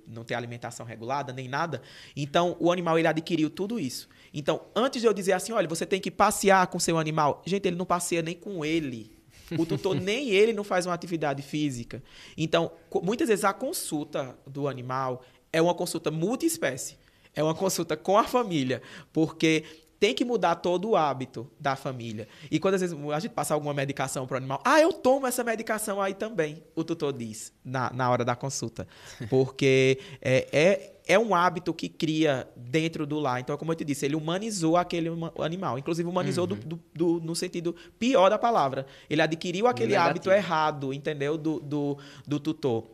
Speaker 3: não ter alimentação regulada, nem nada. Então, o animal ele adquiriu tudo isso. Então, antes de eu dizer assim, olha, você tem que passear com seu animal, gente, ele não passeia nem com ele. O tutor, nem ele não faz uma atividade física. Então, muitas vezes a consulta do animal é uma consulta multiespécie. É uma consulta com a família, porque tem que mudar todo o hábito da família. E quando às vezes a gente passa alguma medicação para o animal, eu tomo essa medicação aí também, o tutor diz na hora da consulta. Porque é um hábito que cria dentro do lar. Então, como eu te disse, ele humanizou aquele animal. Inclusive, humanizou no sentido pior da palavra. Ele adquiriu aquele hábito errado, entendeu? Do tutor.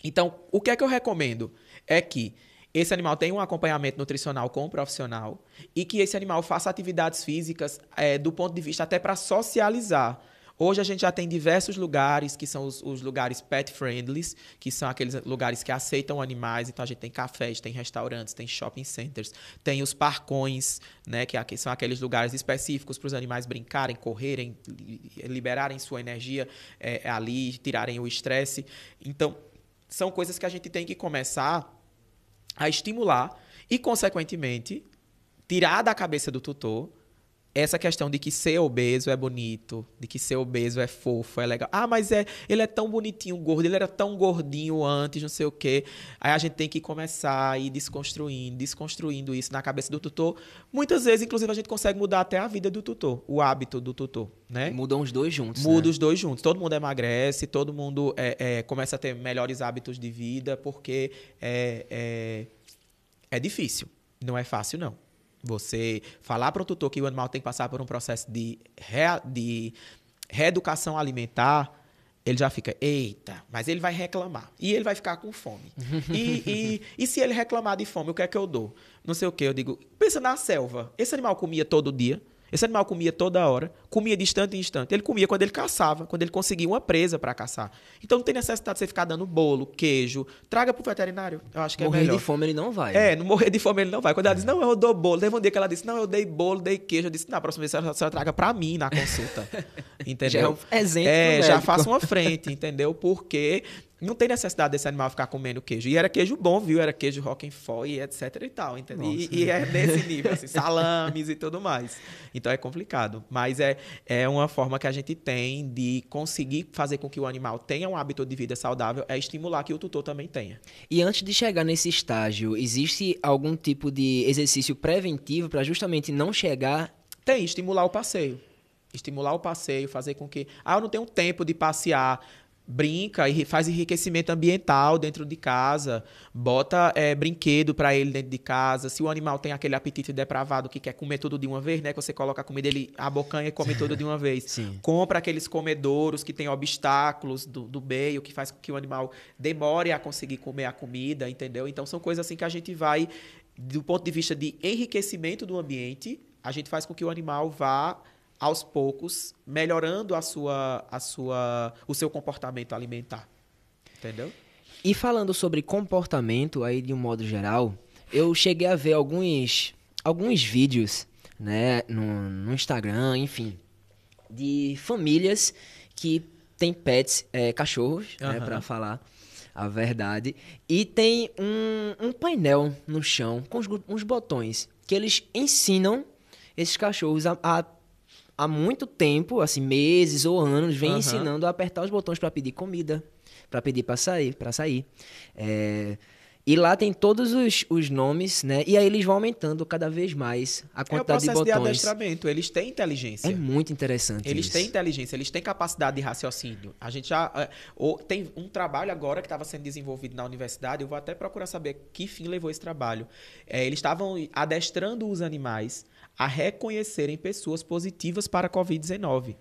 Speaker 3: Então, o que é que eu recomendo? É que esse animal tenha um acompanhamento nutricional com o profissional e que esse animal faça atividades físicas do ponto de vista até para socializar. Hoje a gente já tem diversos lugares que são os lugares pet-friendly, que são aqueles lugares que aceitam animais. Então a gente tem cafés, tem restaurantes, tem shopping centers, tem os parcões, né, que são aqueles lugares específicos para os animais brincarem, correrem, liberarem sua energia ali, tirarem o estresse. Então são coisas que a gente tem que começar a estimular e, consequentemente, tirar da cabeça do tutor essa questão de que ser obeso é bonito, de que ser obeso é fofo, é legal. Mas ele é tão bonitinho, gordo, ele era tão gordinho antes, não sei o quê. Aí a gente tem que começar a ir desconstruindo isso na cabeça do tutor. Muitas vezes, inclusive, a gente consegue mudar até a vida do tutor, o hábito do tutor, né?
Speaker 1: Mudam os dois juntos,
Speaker 3: Muda os dois juntos. Todo mundo emagrece, todo mundo começa a ter melhores hábitos de vida, porque é difícil. Não é fácil, não. Você falar para o tutor que o animal tem que passar por um processo de reeducação alimentar, ele já fica, eita, mas ele vai reclamar. E ele vai ficar com fome. E se ele reclamar de fome, o que é que eu dou? Não sei o que, eu digo, pensa na selva. Esse animal comia todo dia. Esse animal comia toda hora, comia de instante em instante. Ele comia quando ele caçava, quando ele conseguia uma presa para caçar. Então não tem necessidade de você ficar dando bolo, queijo. Traga pro veterinário. Eu acho que é melhor.
Speaker 1: Morrer de fome ele não vai.
Speaker 3: Não morrer de fome ele não vai. Quando ela diz, não, eu dou bolo. Teve um dia que ela disse, não, eu dei bolo, dei queijo. Eu disse, na próxima vez a senhora traga para mim na consulta. Entendeu?
Speaker 1: Já é um exemplo
Speaker 3: já faça uma frente, entendeu? Porque não tem necessidade desse animal ficar comendo queijo. E era queijo bom, viu? Era queijo Roquefort e etc e tal, entendeu? E é nesse nível, assim, salames e tudo mais. Então é complicado. Mas é uma forma que a gente tem de conseguir fazer com que o animal tenha um hábito de vida saudável, é estimular que o tutor também tenha.
Speaker 1: E antes de chegar nesse estágio, existe algum tipo de exercício preventivo para justamente não chegar...
Speaker 3: Tem, estimular o passeio. Estimular o passeio, fazer com que... eu não tenho tempo de passear... Brinca e faz enriquecimento ambiental dentro de casa, bota brinquedo para ele dentro de casa. Se o animal tem aquele apetite depravado que quer comer tudo de uma vez, né? Que você coloca a comida, ele abocanha e come tudo de uma vez.
Speaker 1: Sim.
Speaker 3: Compra aqueles comedouros que tem obstáculos do meio, que faz com que o animal demore a conseguir comer a comida, entendeu? Então são coisas assim que a gente vai, do ponto de vista de enriquecimento do ambiente, a gente faz com que o animal vá aos poucos, melhorando o seu comportamento alimentar. Entendeu?
Speaker 1: E falando sobre comportamento, aí de um modo geral, eu cheguei a ver alguns vídeos, né, no Instagram, enfim, de famílias que têm pets, cachorros, né, para falar a verdade, e tem um painel no chão com uns botões que eles ensinam esses cachorros há muito tempo, assim, meses ou anos, vem ensinando a apertar os botões para pedir comida, para pedir para sair. E lá tem todos os nomes, né? E aí eles vão aumentando cada vez mais a quantidade de botões.
Speaker 3: É o processo de adestramento. Eles têm inteligência.
Speaker 1: É muito interessante
Speaker 3: Eles
Speaker 1: isso.
Speaker 3: têm inteligência, eles têm capacidade de raciocínio. A gente já... tem um trabalho agora que estava sendo desenvolvido na universidade, eu vou até procurar saber que fim levou esse trabalho. Eles estavam adestrando os animais a reconhecerem pessoas positivas para a Covid-19.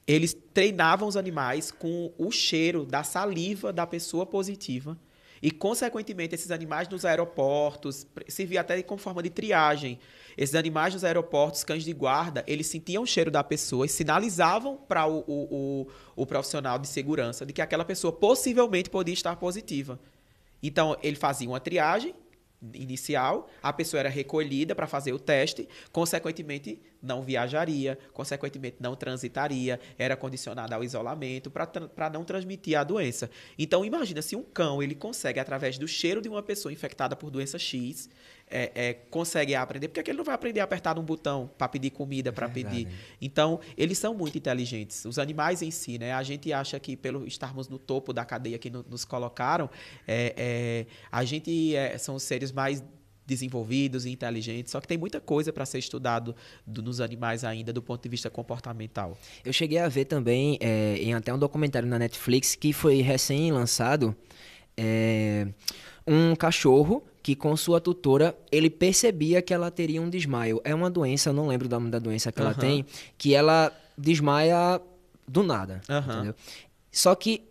Speaker 3: Eles treinavam os animais com o cheiro da saliva da pessoa positiva E, consequentemente, esses animais nos aeroportos serviam até como forma de triagem. Esses animais nos aeroportos, cães de guarda, eles sentiam o cheiro da pessoa e sinalizavam para o profissional de segurança de que aquela pessoa possivelmente podia estar positiva. Então, ele fazia uma triagem inicial, a pessoa era recolhida para fazer o teste, consequentemente não viajaria, consequentemente não transitaria, era condicionada ao isolamento para não transmitir a doença. Então imagina se um cão ele consegue, através do cheiro de uma pessoa infectada por doença X, consegue aprender, porque é que ele não vai aprender a apertar um botão para pedir comida, para pedir. Então, eles são muito inteligentes. Os animais em si, né? A gente acha que, pelo estarmos no topo da cadeia que nos colocaram, a gente são os seres mais desenvolvidos e inteligentes, só que tem muita coisa para ser estudado nos animais ainda, do ponto de vista comportamental.
Speaker 1: Eu cheguei a ver também, em até um documentário na Netflix, que foi recém-lançado, um cachorro que com sua tutora, ele percebia que ela teria um desmaio. É uma doença, eu não lembro o nome da doença que ela tem, que ela desmaia do nada, entendeu? Só que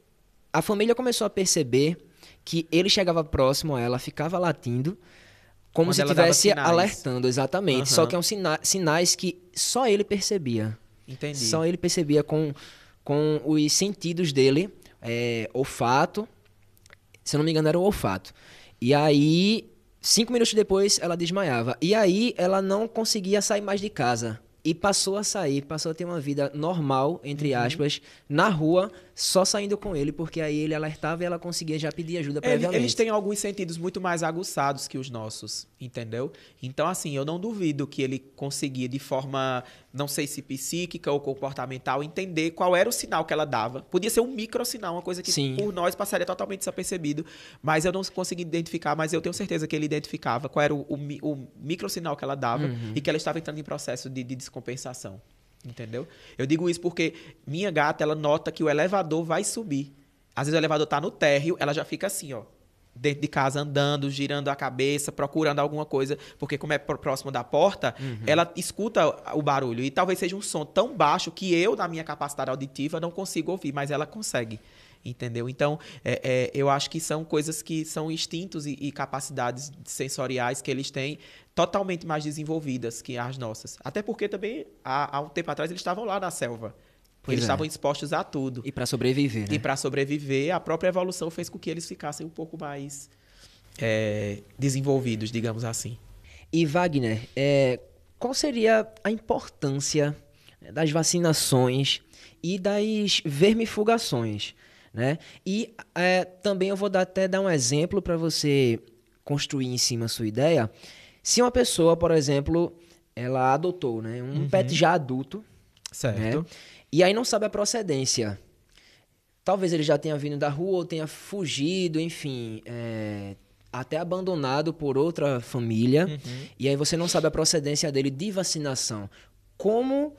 Speaker 1: a família começou a perceber que ele chegava próximo a ela, ficava latindo, como se estivesse alertando, exatamente. Só que são sinais que só ele percebia.
Speaker 3: Entendi.
Speaker 1: Só ele percebia com os sentidos dele, olfato, se eu não me engano era o olfato. E aí, 5 minutos depois, ela desmaiava. E aí, ela não conseguia sair mais de casa. E passou a ter uma vida normal, entre aspas, na rua, só saindo com ele, porque aí ele alertava e ela conseguia já pedir ajuda previamente.
Speaker 3: Eles têm alguns sentidos muito mais aguçados que os nossos, entendeu? Então, assim, eu não duvido que ele conseguia, de forma, não sei se psíquica ou comportamental, entender qual era o sinal que ela dava. Podia ser um microsinal, uma coisa que por nós passaria totalmente desapercebido, mas eu não consegui identificar, mas eu tenho certeza que ele identificava qual era o microsinal que ela dava e que ela estava entrando em processo de descompensação, entendeu? Eu digo isso porque minha gata, ela nota que o elevador vai subir. Às vezes o elevador tá no térreo, ela já fica assim, ó, dentro de casa andando, girando a cabeça, procurando alguma coisa, porque como é próximo da porta, ela escuta o barulho e talvez seja um som tão baixo que eu, na minha capacidade auditiva, não consigo ouvir, mas ela consegue. Entendeu? Então, eu acho que são coisas que são instintos e capacidades sensoriais que eles têm totalmente mais desenvolvidas que as nossas. Até porque também, há um tempo atrás, eles estavam lá na selva. Eles estavam expostos a tudo.
Speaker 1: E para sobreviver, né?
Speaker 3: E para sobreviver, a própria evolução fez com que eles ficassem um pouco mais desenvolvidos, digamos assim.
Speaker 1: E Wagner, qual seria a importância das vacinações e das vermifugações, né? E também eu vou até dar um exemplo para você construir em cima a sua ideia. Se uma pessoa, por exemplo, ela adotou, né, um pet já adulto,
Speaker 3: certo,
Speaker 1: né, e aí não sabe a procedência. Talvez ele já tenha vindo da rua ou tenha fugido, enfim, até abandonado por outra família, e aí você não sabe a procedência dele de vacinação. Como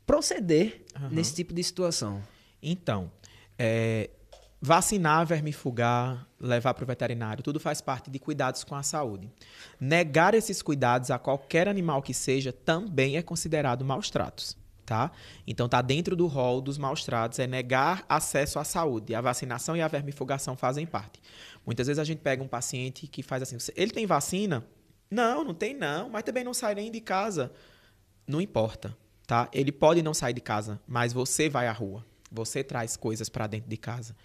Speaker 1: proceder nesse tipo de situação?
Speaker 3: Então, vacinar, vermifugar, levar para o veterinário, tudo faz parte de cuidados com a saúde. Negar esses cuidados a qualquer animal que seja também é considerado maus tratos, tá? Então tá dentro do rol dos maus tratos, é negar acesso à saúde. A vacinação e a vermifugação fazem parte. Muitas vezes a gente pega um paciente que faz assim, ele tem vacina? Não, não tem não, mas também não sai nem de casa. Não importa, tá? Ele pode não sair de casa, mas você vai à rua. Você traz coisas para dentro de casa.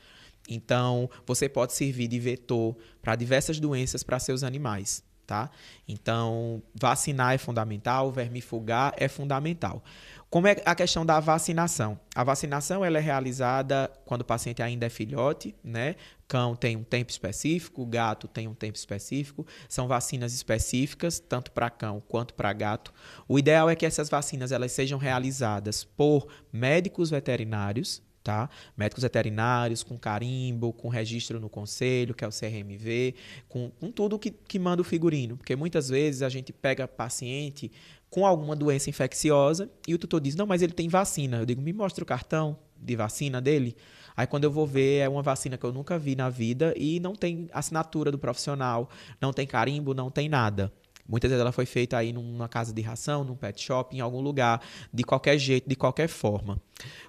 Speaker 3: Então, você pode servir de vetor para diversas doenças para seus animais, tá? Então, vacinar é fundamental, vermifugar é fundamental. Como é a questão da vacinação? A vacinação ela é realizada quando o paciente ainda é filhote, né? Cão tem um tempo específico, gato tem um tempo específico. São vacinas específicas, tanto para cão quanto para gato. O ideal é que essas vacinas elas sejam realizadas por médicos veterinários, tá? Médicos veterinários com carimbo, com registro no conselho, que é o CRMV, com tudo que manda o figurino. Porque muitas vezes a gente pega paciente com alguma doença infecciosa e o tutor diz, não, mas ele tem vacina. Eu digo, me mostra o cartão de vacina dele. Aí quando eu vou ver, é uma vacina que eu nunca vi na vida e não tem assinatura do profissional, não tem carimbo, não tem nada. Muitas vezes ela foi feita aí numa casa de ração, num pet shop, em algum lugar, de qualquer jeito, de qualquer forma.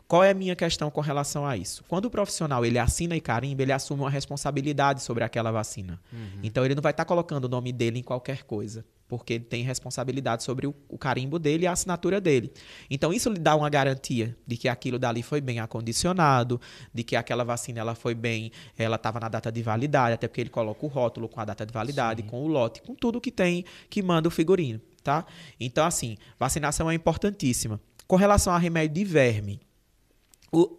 Speaker 3: Qual é a minha questão com relação a isso? Quando o profissional ele assina e carimba, ele assume uma responsabilidade sobre aquela vacina. Então, ele não vai estar colocando o nome dele em qualquer coisa, porque ele tem responsabilidade sobre o carimbo dele e a assinatura dele. Então, isso lhe dá uma garantia de que aquilo dali foi bem acondicionado, de que aquela vacina ela foi bem, ela estava na data de validade, até porque ele coloca o rótulo com a data de validade, com o lote, com tudo que tem, que manda o figurino, tá? Então, assim, vacinação é importantíssima. Com relação a remédio de verme,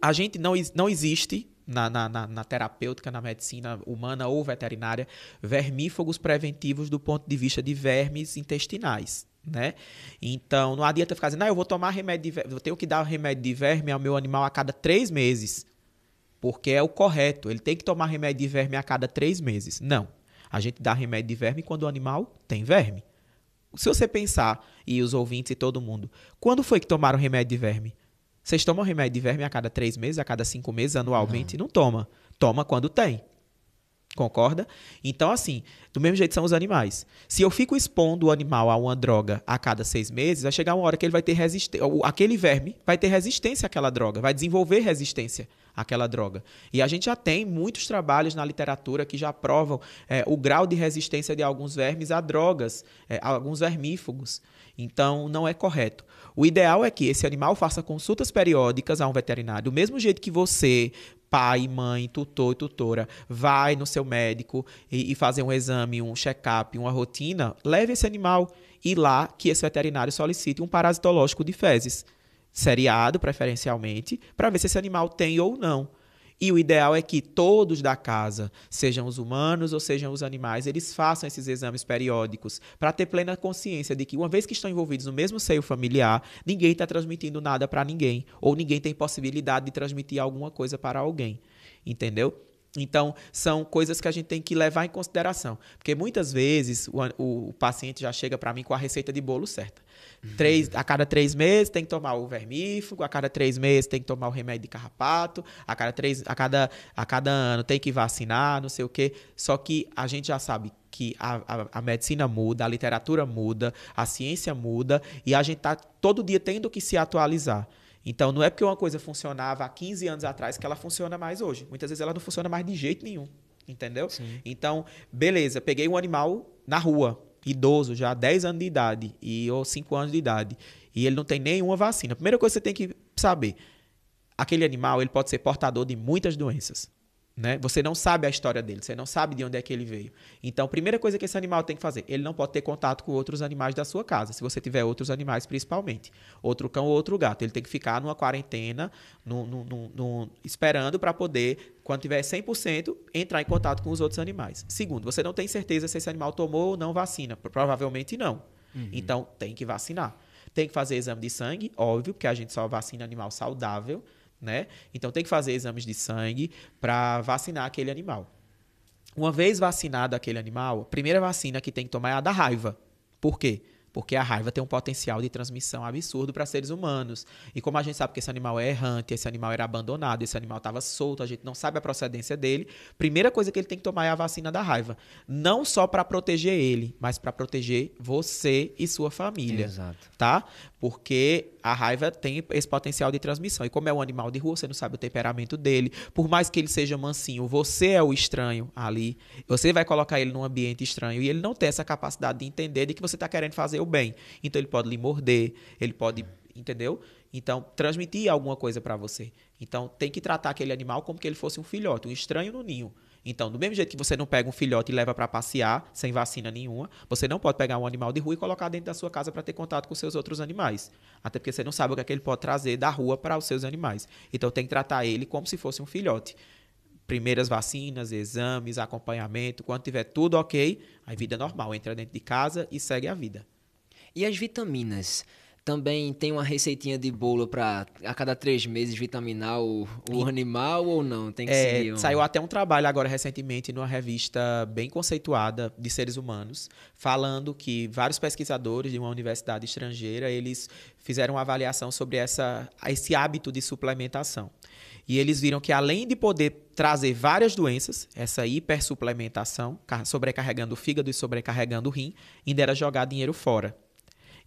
Speaker 3: a gente não existe na terapêutica, na medicina humana ou veterinária, vermífugos preventivos do ponto de vista de vermes intestinais, né? Então, não adianta ficar dizendo, eu vou tomar remédio de verme, eu tenho que dar remédio de verme ao meu animal a cada 3 meses, porque é o correto, ele tem que tomar remédio de verme a cada 3 meses. Não, a gente dá remédio de verme quando o animal tem verme. Se você pensar, e os ouvintes e todo mundo, quando foi que tomaram remédio de verme? Vocês tomam remédio de verme a cada 3 meses, a cada 5 meses, anualmente? Não toma. Toma quando tem. Concorda? Então, assim, do mesmo jeito são os animais. Se eu fico expondo o animal a uma droga a cada 6 meses, vai chegar uma hora que ele vai ter resistência. Aquele verme vai ter resistência àquela droga, vai desenvolver resistência àquela droga. E a gente já tem muitos trabalhos na literatura que já provam o grau de resistência de alguns vermes a drogas, alguns vermífugos. Então, não é correto. O ideal é que esse animal faça consultas periódicas a um veterinário, do mesmo jeito que você, pai, mãe, tutor e tutora, vai no seu médico e fazer um exame, um check-up, uma rotina, leve esse animal e lá que esse veterinário solicite um parasitológico de fezes, seriado preferencialmente, para ver se esse animal tem ou não. E o ideal é que todos da casa, sejam os humanos ou sejam os animais, eles façam esses exames periódicos para ter plena consciência de que, uma vez que estão envolvidos no mesmo seio familiar, ninguém está transmitindo nada para ninguém, ou ninguém tem possibilidade de transmitir alguma coisa para alguém. Entendeu? Então, são coisas que a gente tem que levar em consideração. Porque muitas vezes o paciente já chega para mim com a receita de bolo certa. A cada 3 meses tem que tomar o vermífugo, a cada 3 meses tem que tomar o remédio de carrapato, a cada ano tem que vacinar, não sei o quê. Só que a gente já sabe que a medicina muda, a literatura muda, a ciência muda e a gente está todo dia tendo que se atualizar. Então, não é porque uma coisa funcionava há 15 anos atrás que ela funciona mais hoje. Muitas vezes ela não funciona mais de jeito nenhum, entendeu? Sim. Então, beleza, peguei um animal na rua, idoso, já 10 anos de idade ou 5 anos de idade, e ele não tem nenhuma vacina. A primeira coisa que você tem que saber, aquele animal ele pode ser portador de muitas doenças. Né? Você não sabe a história dele, você não sabe de onde é que ele veio. Então, a primeira coisa que esse animal tem que fazer, ele não pode ter contato com outros animais da sua casa, se você tiver outros animais principalmente, outro cão ou outro gato. Ele tem que ficar numa quarentena, esperando para poder, quando tiver 100%, entrar em contato com os outros animais. Segundo, você não tem certeza se esse animal tomou ou não vacina. Provavelmente não. Então, tem que vacinar. Tem que fazer exame de sangue, óbvio, porque a gente só vacina animal saudável, né? Então tem que fazer exames de sangue para vacinar aquele animal. Uma vez vacinado aquele animal, a primeira vacina que tem que tomar é a da raiva. Por quê? Porque a raiva tem um potencial de transmissão absurdo para seres humanos. E como a gente sabe que esse animal é errante, esse animal era abandonado, esse animal estava solto, a gente não sabe a procedência dele, a primeira coisa que ele tem que tomar é a vacina da raiva. Não só para proteger ele, mas para proteger você e sua família.
Speaker 1: Exato.
Speaker 3: Tá? Porque a raiva tem esse potencial de transmissão. E como é um animal de rua, você não sabe o temperamento dele. Por mais que ele seja mansinho, você é o estranho ali. Você vai colocar ele num ambiente estranho e ele não tem essa capacidade de entender de que você está querendo fazer o bem. Então ele pode lhe morder, ele pode, entendeu? Então, transmitir alguma coisa para você. Então, tem que tratar aquele animal como que ele fosse um filhote, um estranho no ninho. Então, do mesmo jeito que você não pega um filhote e leva para passear, sem vacina nenhuma, você não pode pegar um animal de rua e colocar dentro da sua casa para ter contato com seus outros animais. Até porque você não sabe o que é que ele pode trazer da rua para os seus animais. Então, tem que tratar ele como se fosse um filhote. Primeiras vacinas, exames, acompanhamento, quando tiver tudo ok, aí vida normal, entra dentro de casa e segue a vida.
Speaker 1: E as vitaminas? Também tem uma receitinha de bolo para a cada 3 meses vitaminar o animal ou não? Tem que seguir
Speaker 3: Saiu até um trabalho agora recentemente numa revista bem conceituada de seres humanos, falando que vários pesquisadores de uma universidade estrangeira, eles fizeram uma avaliação sobre esse hábito de suplementação. E eles viram que além de poder trazer várias doenças, essa hipersuplementação, sobrecarregando o fígado e sobrecarregando o rim, ainda era jogar dinheiro fora.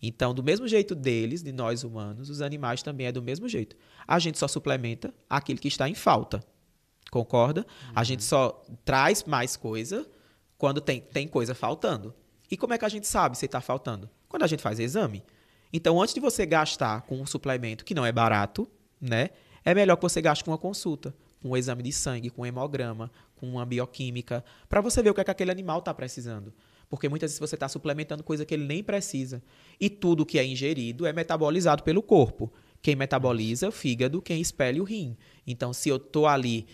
Speaker 3: Então, do mesmo jeito deles, de nós humanos, os animais também é do mesmo jeito. A gente só suplementa aquilo que está em falta. Concorda? A gente só traz mais coisa quando tem coisa faltando. E como é que a gente sabe se está faltando? Quando a gente faz exame. Então, antes de você gastar com um suplemento que não é barato, né, é melhor que você gaste com uma consulta, com um exame de sangue, com um hemograma, com uma bioquímica, para você ver o que é que aquele animal está precisando. Porque muitas vezes você está suplementando coisa que ele nem precisa. E tudo que é ingerido é metabolizado pelo corpo. Quem metaboliza é o fígado, quem expele o rim. Então, se eu estou ali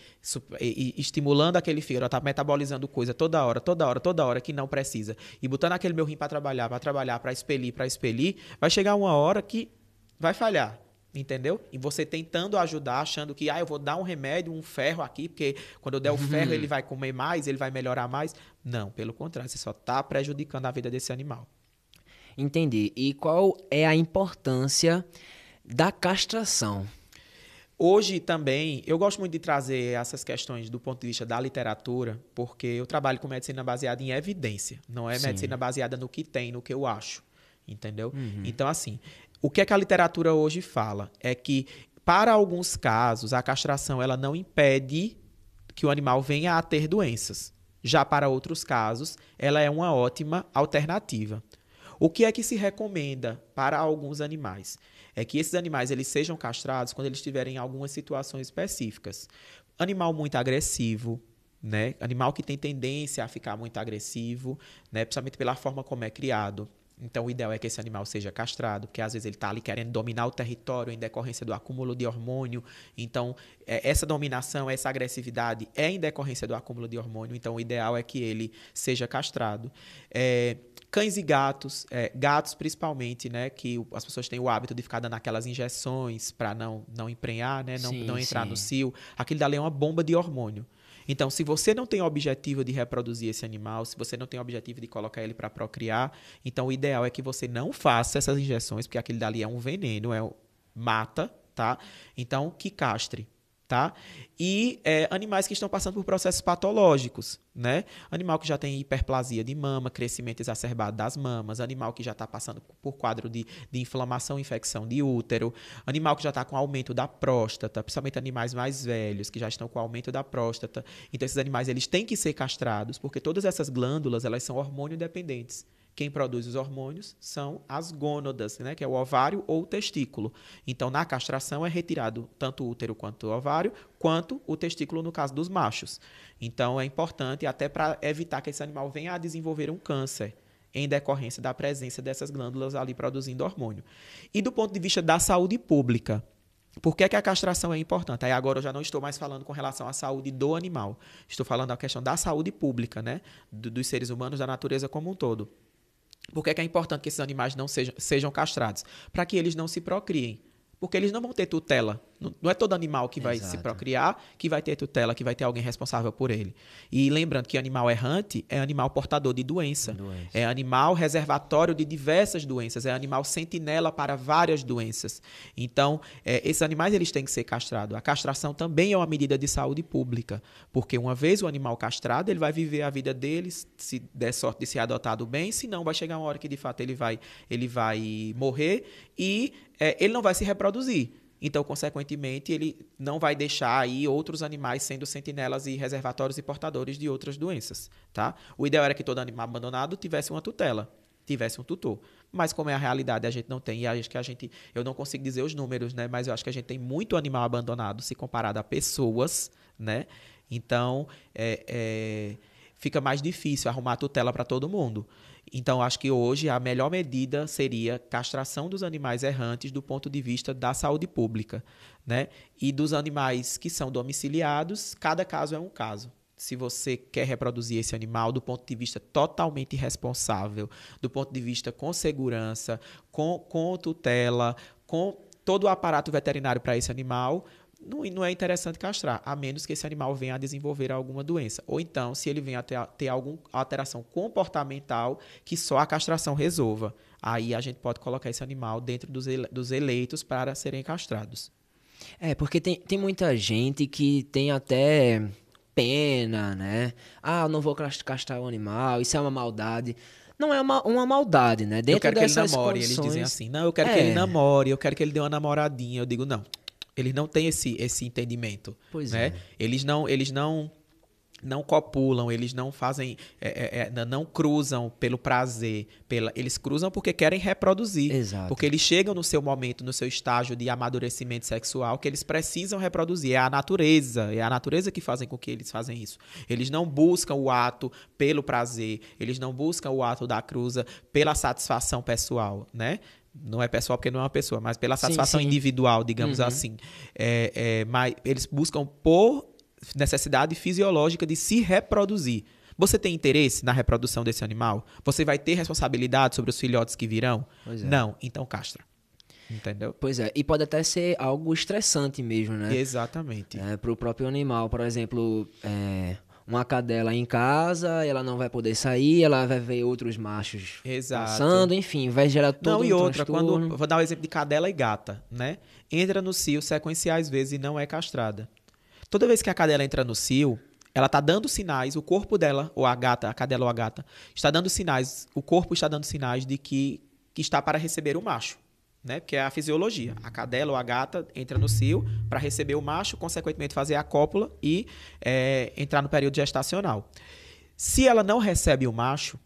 Speaker 3: estimulando aquele fígado, está metabolizando coisa toda hora que não precisa, e botando aquele meu rim para trabalhar, para expelir, vai chegar uma hora que vai falhar. Entendeu? E você tentando ajudar, achando que eu vou dar um remédio, um ferro aqui, porque quando eu der o ferro ele vai comer mais, ele vai melhorar mais. Não, pelo contrário, você só está prejudicando a vida desse animal.
Speaker 1: Entendi. E qual é a importância da castração?
Speaker 3: Hoje também, eu gosto muito de trazer essas questões do ponto de vista da literatura, porque eu trabalho com medicina baseada em evidência, não é medicina baseada no que tem, no que eu acho, entendeu? Então, assim, o que é que a literatura hoje fala? É que, para alguns casos, a castração ela não impede que o animal venha a ter doenças. Já para outros casos, ela é uma ótima alternativa. O que é que se recomenda para alguns animais? É que esses animais eles sejam castrados quando eles estiverem em algumas situações específicas. Animal muito agressivo, né? Animal que tem tendência a ficar muito agressivo, né? Principalmente pela forma como é criado. Então, o ideal é que esse animal seja castrado, porque às vezes ele está ali querendo dominar o território em decorrência do acúmulo de hormônio. Então, essa dominação, essa agressividade é em decorrência do acúmulo de hormônio. Então, o ideal é que ele seja castrado. Cães e gatos, gatos principalmente, né, que as pessoas têm o hábito de ficar dando aquelas injeções para não emprenhar, né, não entrar no cio. Aquilo dali é uma bomba de hormônio. Então, se você não tem o objetivo de reproduzir esse animal, se você não tem o objetivo de colocar ele para procriar, então o ideal é que você não faça essas injeções, porque aquele dali é um veneno, mata, tá? Então, que castre. Tá? E animais que estão passando por processos patológicos, né? Animal que já tem hiperplasia de mama, crescimento exacerbado das mamas, animal que já está passando por quadro de inflamação e infecção de útero, animal que já está com aumento da próstata, principalmente animais mais velhos que já estão com aumento da próstata. Então, esses animais eles têm que ser castrados, porque todas essas glândulas elas são hormônio dependentes. Quem produz os hormônios são as gônadas, né, que é o ovário ou o testículo. Então, na castração é retirado tanto o útero quanto o ovário, quanto o testículo no caso dos machos. Então, é importante até para evitar que esse animal venha a desenvolver um câncer em decorrência da presença dessas glândulas ali produzindo hormônio. E do ponto de vista da saúde pública, por que a castração é importante? Aí agora eu já não estou mais falando com relação à saúde do animal. Estou falando da questão da saúde pública, né, dos seres humanos, da natureza como um todo. Por que é importante que esses animais não sejam castrados? Para que eles não se procriem. Porque eles não vão ter tutela. Não é todo animal que vai se procriar, que vai ter tutela, que vai ter alguém responsável por ele. E lembrando que animal errante é animal portador de doença. É animal reservatório de diversas doenças. É animal sentinela para várias doenças. Então, esses animais eles têm que ser castrados. A castração também é uma medida de saúde pública. Porque uma vez o animal castrado, ele vai viver a vida dele, se der sorte de ser adotado bem, senão vai chegar uma hora que de fato ele vai morrer e ele não vai se reproduzir. Então, consequentemente, ele não vai deixar aí outros animais sendo sentinelas e reservatórios e portadores de outras doenças, tá? O ideal era que todo animal abandonado tivesse uma tutela, tivesse um tutor. Mas como é a realidade, a gente não tem. E acho que eu não consigo dizer os números, né? Mas eu acho que a gente tem muito animal abandonado se comparado a pessoas, né? Então, fica mais difícil arrumar tutela para todo mundo. Então, acho que hoje a melhor medida seria castração dos animais errantes do ponto de vista da saúde pública, né? E dos animais que são domiciliados, cada caso é um caso. Se você quer reproduzir esse animal do ponto de vista totalmente responsável, do ponto de vista com segurança, com tutela, com todo o aparato veterinário para esse animal, não é interessante castrar, a menos que esse animal venha a desenvolver alguma doença. Ou então, se ele venha a ter alguma alteração comportamental que só a castração resolva. Aí a gente pode colocar esse animal dentro dos eleitos para serem castrados.
Speaker 1: Porque tem muita gente que tem até pena, né? Eu não vou castrar o animal, isso é uma maldade. não é uma maldade, né? Dentro
Speaker 3: eu quero que ele
Speaker 1: dessas
Speaker 3: namore.
Speaker 1: condições...
Speaker 3: Eles dizem assim, não, eu quero que ele namore, eu quero que ele dê uma namoradinha. Eu digo, não. Eles não têm esse entendimento.
Speaker 1: Pois
Speaker 3: né?
Speaker 1: é.
Speaker 3: Eles não copulam, eles não fazem, não cruzam pelo prazer, eles cruzam porque querem reproduzir.
Speaker 1: Exato.
Speaker 3: Porque eles chegam no seu momento, no seu estágio de amadurecimento sexual, que eles precisam reproduzir. É a natureza que fazem com que eles fazem isso. Eles não buscam o ato pelo prazer, eles não buscam o ato da cruza pela satisfação pessoal, né? Não é pessoal porque não é uma pessoa, mas pela satisfação individual, digamos assim. Mas eles buscam por necessidade fisiológica de se reproduzir. Você tem interesse na reprodução desse animal? Você vai ter responsabilidade sobre os filhotes que virão? Não, então castra. Entendeu?
Speaker 1: Pois é, e pode até ser algo estressante mesmo, né?
Speaker 3: Exatamente.
Speaker 1: Para o próprio animal, por exemplo, uma cadela em casa, ela não vai poder sair, ela vai ver outros machos passando, enfim, vai gerar todo
Speaker 3: e
Speaker 1: um
Speaker 3: outra,
Speaker 1: transtorno.
Speaker 3: vou dar um exemplo de cadela e gata, né? Entra no cio sequenciais vezes e não é castrada. Toda vez que a cadela entra no cio, ela está dando sinais, o corpo dela, ou a cadela ou a gata, está dando sinais, o corpo está dando sinais de que está para receber o macho, né? Porque é a fisiologia. A cadela ou a gata entra no cio para receber o macho, consequentemente fazer a cópula e entrar no período gestacional. Se ela não recebe o macho,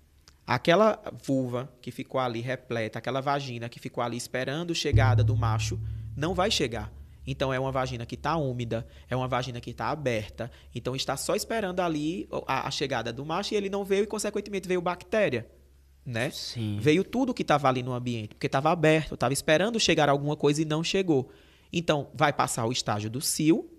Speaker 3: aquela vulva que ficou ali repleta, aquela vagina que ficou ali esperando a chegada do macho, não vai chegar. Então, é uma vagina que está úmida, é uma vagina que está aberta. Então, está só esperando ali a chegada do macho e ele não veio e, consequentemente, veio bactéria, né?
Speaker 1: Sim.
Speaker 3: Veio tudo que estava ali no ambiente, porque estava aberto, estava esperando chegar alguma coisa e não chegou. Então, vai passar o estágio do cio,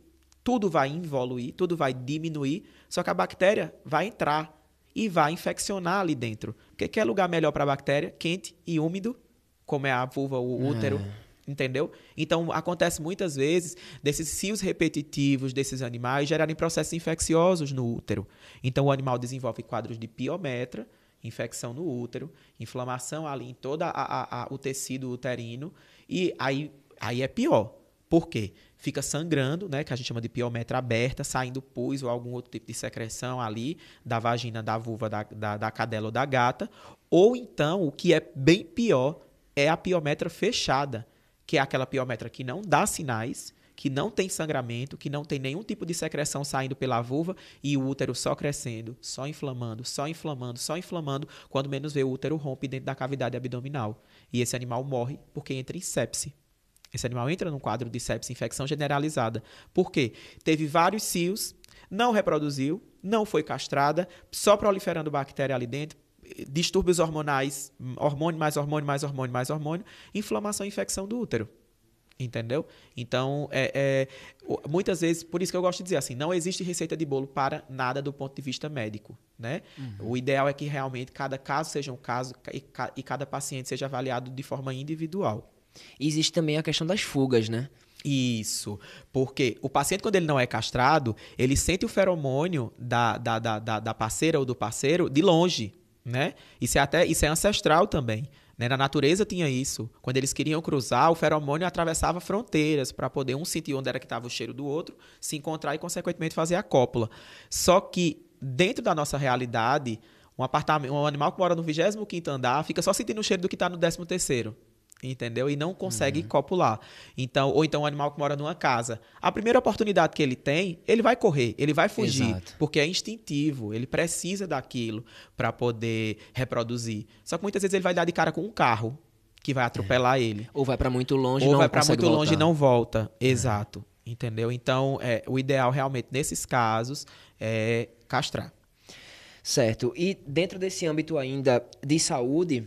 Speaker 3: tudo vai evoluir, tudo vai diminuir, só que a bactéria vai entrar e vai infeccionar ali dentro. Porque quer lugar melhor para a bactéria? Quente e úmido, como é a vulva ou o útero. Entendeu? Então, acontece muitas vezes desses cios repetitivos desses animais gerarem processos infecciosos no útero. Então, o animal desenvolve quadros de piometra, infecção no útero, inflamação ali em todo o tecido uterino, e aí é pior. Por quê? Fica sangrando, né, que a gente chama de piometra aberta, saindo pus ou algum outro tipo de secreção ali da vagina, da vulva, da cadela ou da gata. Ou então, o que é bem pior, é a piometra fechada, que é aquela piometra que não dá sinais, que não tem sangramento, que não tem nenhum tipo de secreção saindo pela vulva e o útero só crescendo, só inflamando, só inflamando, só inflamando. Quando menos vê, o útero rompe dentro da cavidade abdominal. E esse animal morre porque entra em sepse. Esse animal entra num quadro de sepse, infecção generalizada. Por quê? Teve vários cios, não reproduziu, não foi castrada, só proliferando bactéria ali dentro, distúrbios hormonais, hormônio, mais hormônio, mais hormônio, mais hormônio, inflamação e infecção do útero. Entendeu? Então, muitas vezes, por isso que eu gosto de dizer assim, não existe receita de bolo para nada do ponto de vista médico, né? O ideal é que realmente cada caso seja um caso e cada paciente seja avaliado de forma individual.
Speaker 1: E existe também a questão das fugas, né?
Speaker 3: Isso, porque o paciente, quando ele não é castrado, ele sente o feromônio da parceira ou do parceiro de longe, né? Isso é ancestral também, né? Na natureza tinha isso. Quando eles queriam cruzar, o feromônio atravessava fronteiras para poder um sentir onde era que estava o cheiro do outro, se encontrar e, consequentemente, fazer a cópula. Só que, dentro da nossa realidade, um animal que mora no 25º andar fica só sentindo o cheiro do que está no 13º. Entendeu? E não consegue copular. Ou então um animal que mora numa casa. A primeira oportunidade que ele tem, ele vai correr, ele vai fugir.
Speaker 1: Exato.
Speaker 3: Porque é instintivo, ele precisa daquilo para poder reproduzir. Só que muitas vezes ele vai dar de cara com um carro que vai atropelar ele.
Speaker 1: Ou vai para muito longe
Speaker 3: e não volta. Exato. Entendeu? Então, o ideal realmente nesses casos é castrar.
Speaker 1: Certo. E dentro desse âmbito ainda de saúde,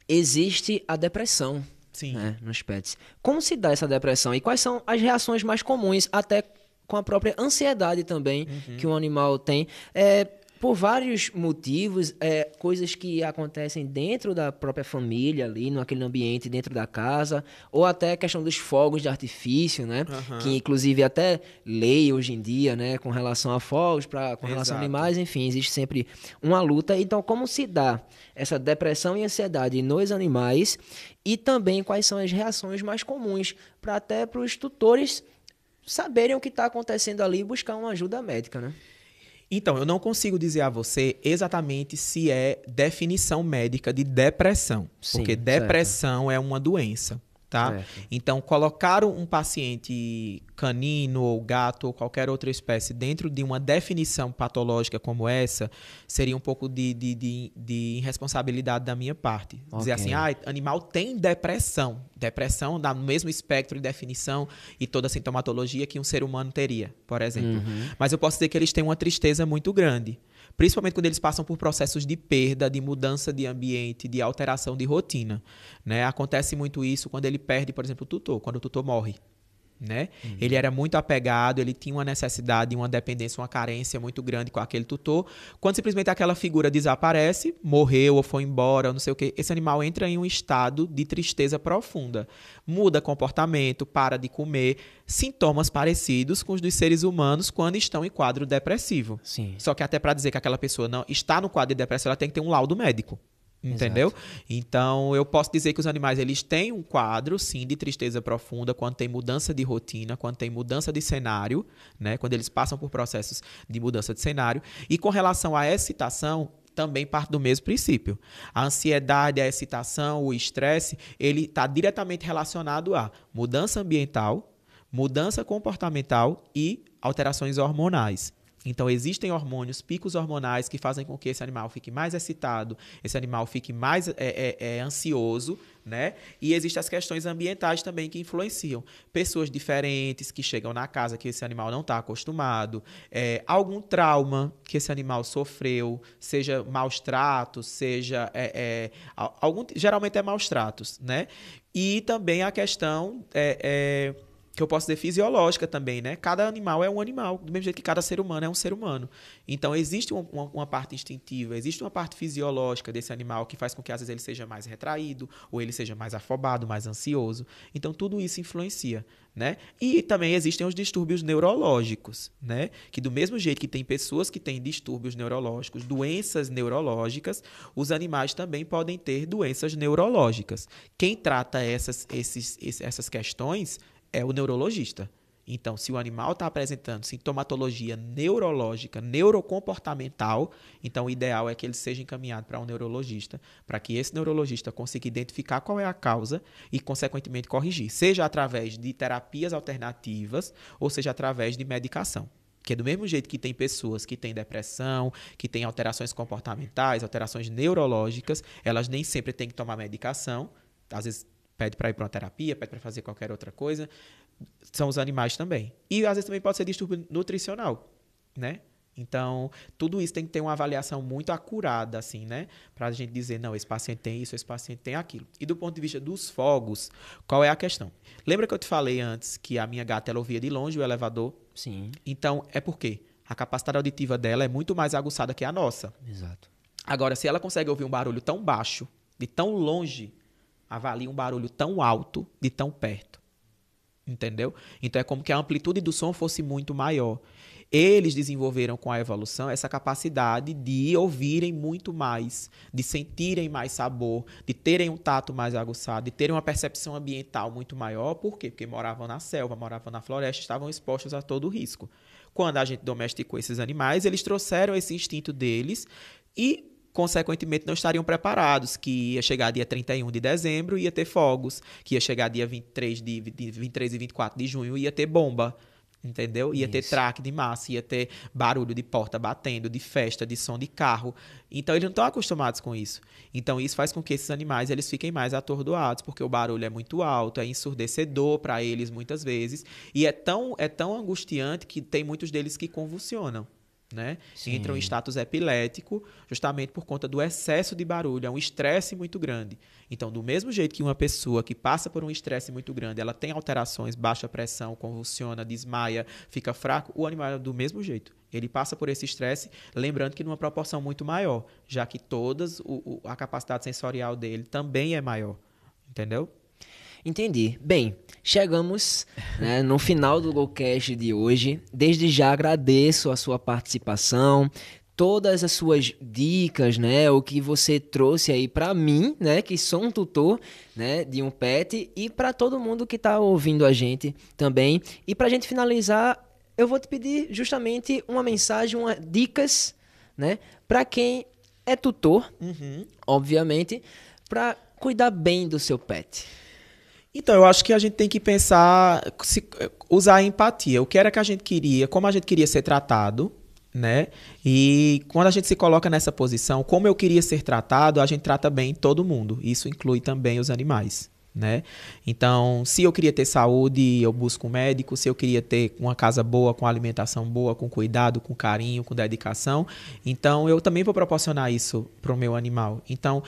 Speaker 1: existe a depressão.
Speaker 3: Sim.
Speaker 1: Né, nos pets. Como se dá essa depressão? E quais são as reações mais comuns, até com a própria ansiedade também que o animal tem? Por vários motivos, coisas que acontecem dentro da própria família, ali, naquele ambiente, dentro da casa, ou até a questão dos fogos de artifício, né? Que inclusive até lei hoje em dia, né? Com relação a fogos, com relação a animais, enfim, existe sempre uma luta. Então, como se dá essa depressão e ansiedade nos animais e também quais são as reações mais comuns até para os tutores saberem o que está acontecendo ali e buscar uma ajuda médica, né?
Speaker 3: Então, eu não consigo dizer a você exatamente se é definição médica de depressão,
Speaker 1: Sim,
Speaker 3: porque depressão é uma doença, tá?
Speaker 1: Certo.
Speaker 3: Então, colocar um paciente canino ou gato ou qualquer outra espécie dentro de uma definição patológica como essa seria um pouco de irresponsabilidade da minha parte. Dizer assim, animal tem depressão. Depressão dá no mesmo espectro de definição e toda a sintomatologia que um ser humano teria, por exemplo. Mas eu posso dizer que eles têm uma tristeza muito grande. Principalmente quando eles passam por processos de perda, de mudança de ambiente, de alteração de rotina, né? Acontece muito isso quando ele perde, por exemplo, o tutor, quando o tutor morre, né? Ele era muito apegado, ele tinha uma necessidade, uma dependência, uma carência muito grande com aquele tutor. Quando simplesmente aquela figura desaparece, morreu ou foi embora, ou não sei o quê, esse animal entra em um estado de tristeza profunda. Muda comportamento, para de comer, sintomas parecidos com os dos seres humanos quando estão em quadro depressivo.
Speaker 1: Sim.
Speaker 3: Só que até para dizer que aquela pessoa não está no quadro de depressão, ela tem que ter um laudo médico. Entendeu?
Speaker 1: Exato.
Speaker 3: Então, eu posso dizer que os animais eles têm um quadro, sim, de tristeza profunda quando tem mudança de rotina, quando tem mudança de cenário, né? Quando eles passam por processos de mudança de cenário. E com relação à excitação, também parte do mesmo princípio. A ansiedade, a excitação, o estresse, ele está diretamente relacionado a mudança ambiental, mudança comportamental e alterações hormonais. Então, existem hormônios, picos hormonais que fazem com que esse animal fique mais excitado, esse animal fique mais ansioso, né? E existem as questões ambientais também que influenciam. Pessoas diferentes que chegam na casa que esse animal não está acostumado, algum trauma que esse animal sofreu, seja maus tratos, seja... geralmente é maus tratos, né? E também a questão... que eu posso dizer fisiológica também, né? Cada animal é um animal, do mesmo jeito que cada ser humano é um ser humano. Então, existe uma parte instintiva, existe uma parte fisiológica desse animal que faz com que, às vezes, ele seja mais retraído, ou ele seja mais afobado, mais ansioso. Então, tudo isso influencia, né? E também existem os distúrbios neurológicos, né? Que do mesmo jeito que tem pessoas que têm distúrbios neurológicos, doenças neurológicas, os animais também podem ter doenças neurológicas. Quem trata essas questões é o neurologista. Então, se o animal está apresentando sintomatologia neurológica, neurocomportamental, então o ideal é que ele seja encaminhado para um neurologista, para que esse neurologista consiga identificar qual é a causa e, consequentemente, corrigir, seja através de terapias alternativas ou seja através de medicação. Porque do mesmo jeito que tem pessoas que têm depressão, que têm alterações comportamentais, alterações neurológicas, elas nem sempre têm que tomar medicação, às vezes pede para ir para uma terapia, pede para fazer qualquer outra coisa, são os animais também. E às vezes também pode ser distúrbio nutricional, né? Então, tudo isso tem que ter uma avaliação muito acurada, assim, né? Para a gente dizer, não, esse paciente tem isso, esse paciente tem aquilo. E do ponto de vista dos fogos, qual é a questão? Lembra que eu te falei antes que a minha gata, ela ouvia de longe o elevador?
Speaker 1: Sim.
Speaker 3: Então, é porque a capacidade auditiva dela é muito mais aguçada que a nossa.
Speaker 1: Exato.
Speaker 3: Agora, se ela consegue ouvir um barulho tão baixo, de tão longe, avalia um barulho tão alto de tão perto. Entendeu? Então é como que a amplitude do som fosse muito maior. Eles desenvolveram com a evolução essa capacidade de ouvirem muito mais, de sentirem mais sabor, de terem um tato mais aguçado, de terem uma percepção ambiental muito maior. Por quê? Porque moravam na selva, moravam na floresta, estavam expostos a todo risco. Quando a gente domesticou esses animais, eles trouxeram esse instinto deles e consequentemente não estariam preparados, que ia chegar dia 31 de dezembro e ia ter fogos, que ia chegar dia 23 e 24 de junho e ia ter bomba, entendeu? Ia ter traque de massa, ia ter barulho de porta batendo, de festa, de som de carro. Então, eles não estão acostumados com isso. Então, isso faz com que esses animais eles fiquem mais atordoados, porque o barulho é muito alto, é ensurdecedor para eles muitas vezes, e é tão angustiante que tem muitos deles que convulsionam. Né? Entram em status epilético justamente por conta do excesso de barulho, é um estresse muito grande. Então, do mesmo jeito que uma pessoa que passa por um estresse muito grande, ela tem alterações, baixa pressão, convulsiona, desmaia, fica fraco, o animal é do mesmo jeito. Ele passa por esse estresse, lembrando que numa proporção muito maior, já que a capacidade sensorial dele também é maior. Entendeu?
Speaker 1: Entendi. Bem, chegamos, né, no final do GoCast de hoje. Desde já agradeço a sua participação, todas as suas dicas, né, o que você trouxe aí para mim, né, que sou um tutor, né, de um pet, e para todo mundo que está ouvindo a gente também. E para a gente finalizar, eu vou te pedir justamente uma mensagem, dicas, né, para quem é tutor, obviamente, para cuidar bem do seu pet.
Speaker 3: Então, eu acho que a gente tem que pensar, usar a empatia. O que era que a gente queria, como a gente queria ser tratado, né? E quando a gente se coloca nessa posição, como eu queria ser tratado, a gente trata bem todo mundo. Isso inclui também os animais, né? Então, se eu queria ter saúde, eu busco um médico. Se eu queria ter uma casa boa, com alimentação boa, com cuidado, com carinho, com dedicação, então eu também vou proporcionar isso para o meu animal. Então,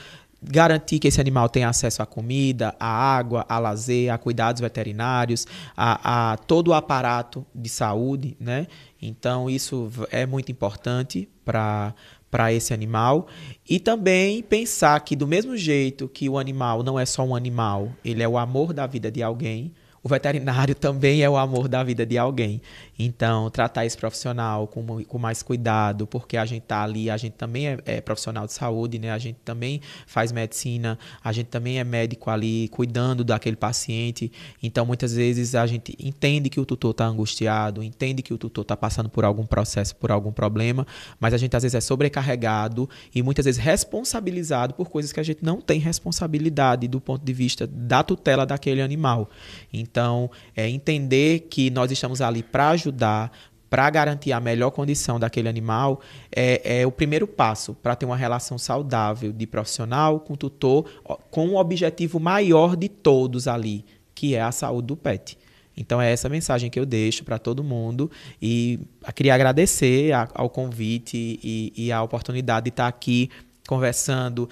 Speaker 3: garantir que esse animal tenha acesso à comida, à água, a lazer, a cuidados veterinários, a todo o aparato de saúde, né? Então, isso é muito importante para esse animal. E também pensar que, do mesmo jeito que o animal não é só um animal, ele é o amor da vida de alguém, o veterinário também é o amor da vida de alguém. Então, tratar esse profissional com mais cuidado, porque a gente está ali, a gente também é profissional de saúde, né? A gente também faz medicina, a gente também é médico ali, cuidando daquele paciente. Então, muitas vezes, a gente entende que o tutor está angustiado, entende que o tutor está passando por algum processo, por algum problema, mas a gente, às vezes, é sobrecarregado e, muitas vezes, responsabilizado por coisas que a gente não tem responsabilidade do ponto de vista da tutela daquele animal. Então, entender que nós estamos ali para ajudar, para garantir a melhor condição daquele animal, é o primeiro passo para ter uma relação saudável de profissional com tutor, com um objetivo maior de todos ali, que é a saúde do pet. Então, é essa mensagem que eu deixo para todo mundo e queria agradecer ao convite e a oportunidade de estar aqui conversando,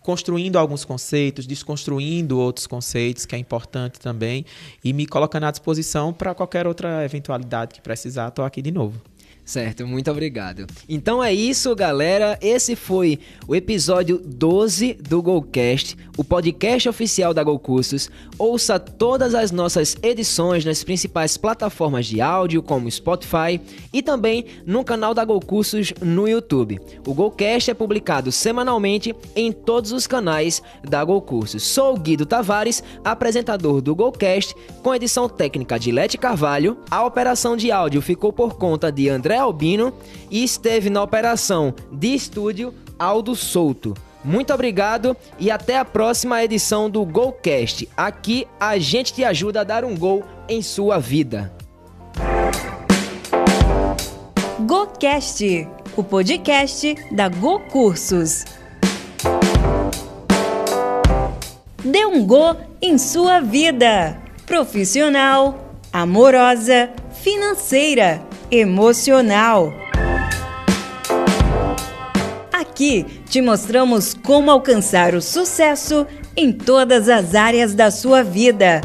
Speaker 3: construindo alguns conceitos, desconstruindo outros conceitos, que é importante também, e me colocando à disposição para qualquer outra eventualidade que precisar, estou aqui de novo.
Speaker 1: Certo, muito obrigado. Então é isso, galera. Esse foi o episódio 12 do GoCast, o podcast oficial da GoCursos. Ouça todas as nossas edições nas principais plataformas de áudio, como Spotify, e também no canal da GoCursos no YouTube. O GoCast é publicado semanalmente em todos os canais da GoCursos. Sou o Guido Tavares, apresentador do GoCast, com edição técnica de Lete Carvalho. A operação de áudio ficou por conta de André Albino e esteve na operação de estúdio Aldo Souto. Muito obrigado e até a próxima edição do GoCast. Aqui a gente te ajuda a dar um gol em sua vida.
Speaker 2: GoCast, o podcast da GoCursos. Dê um go em sua vida. Profissional, amorosa, financeira, emocional. Aqui te mostramos como alcançar o sucesso em todas as áreas da sua vida.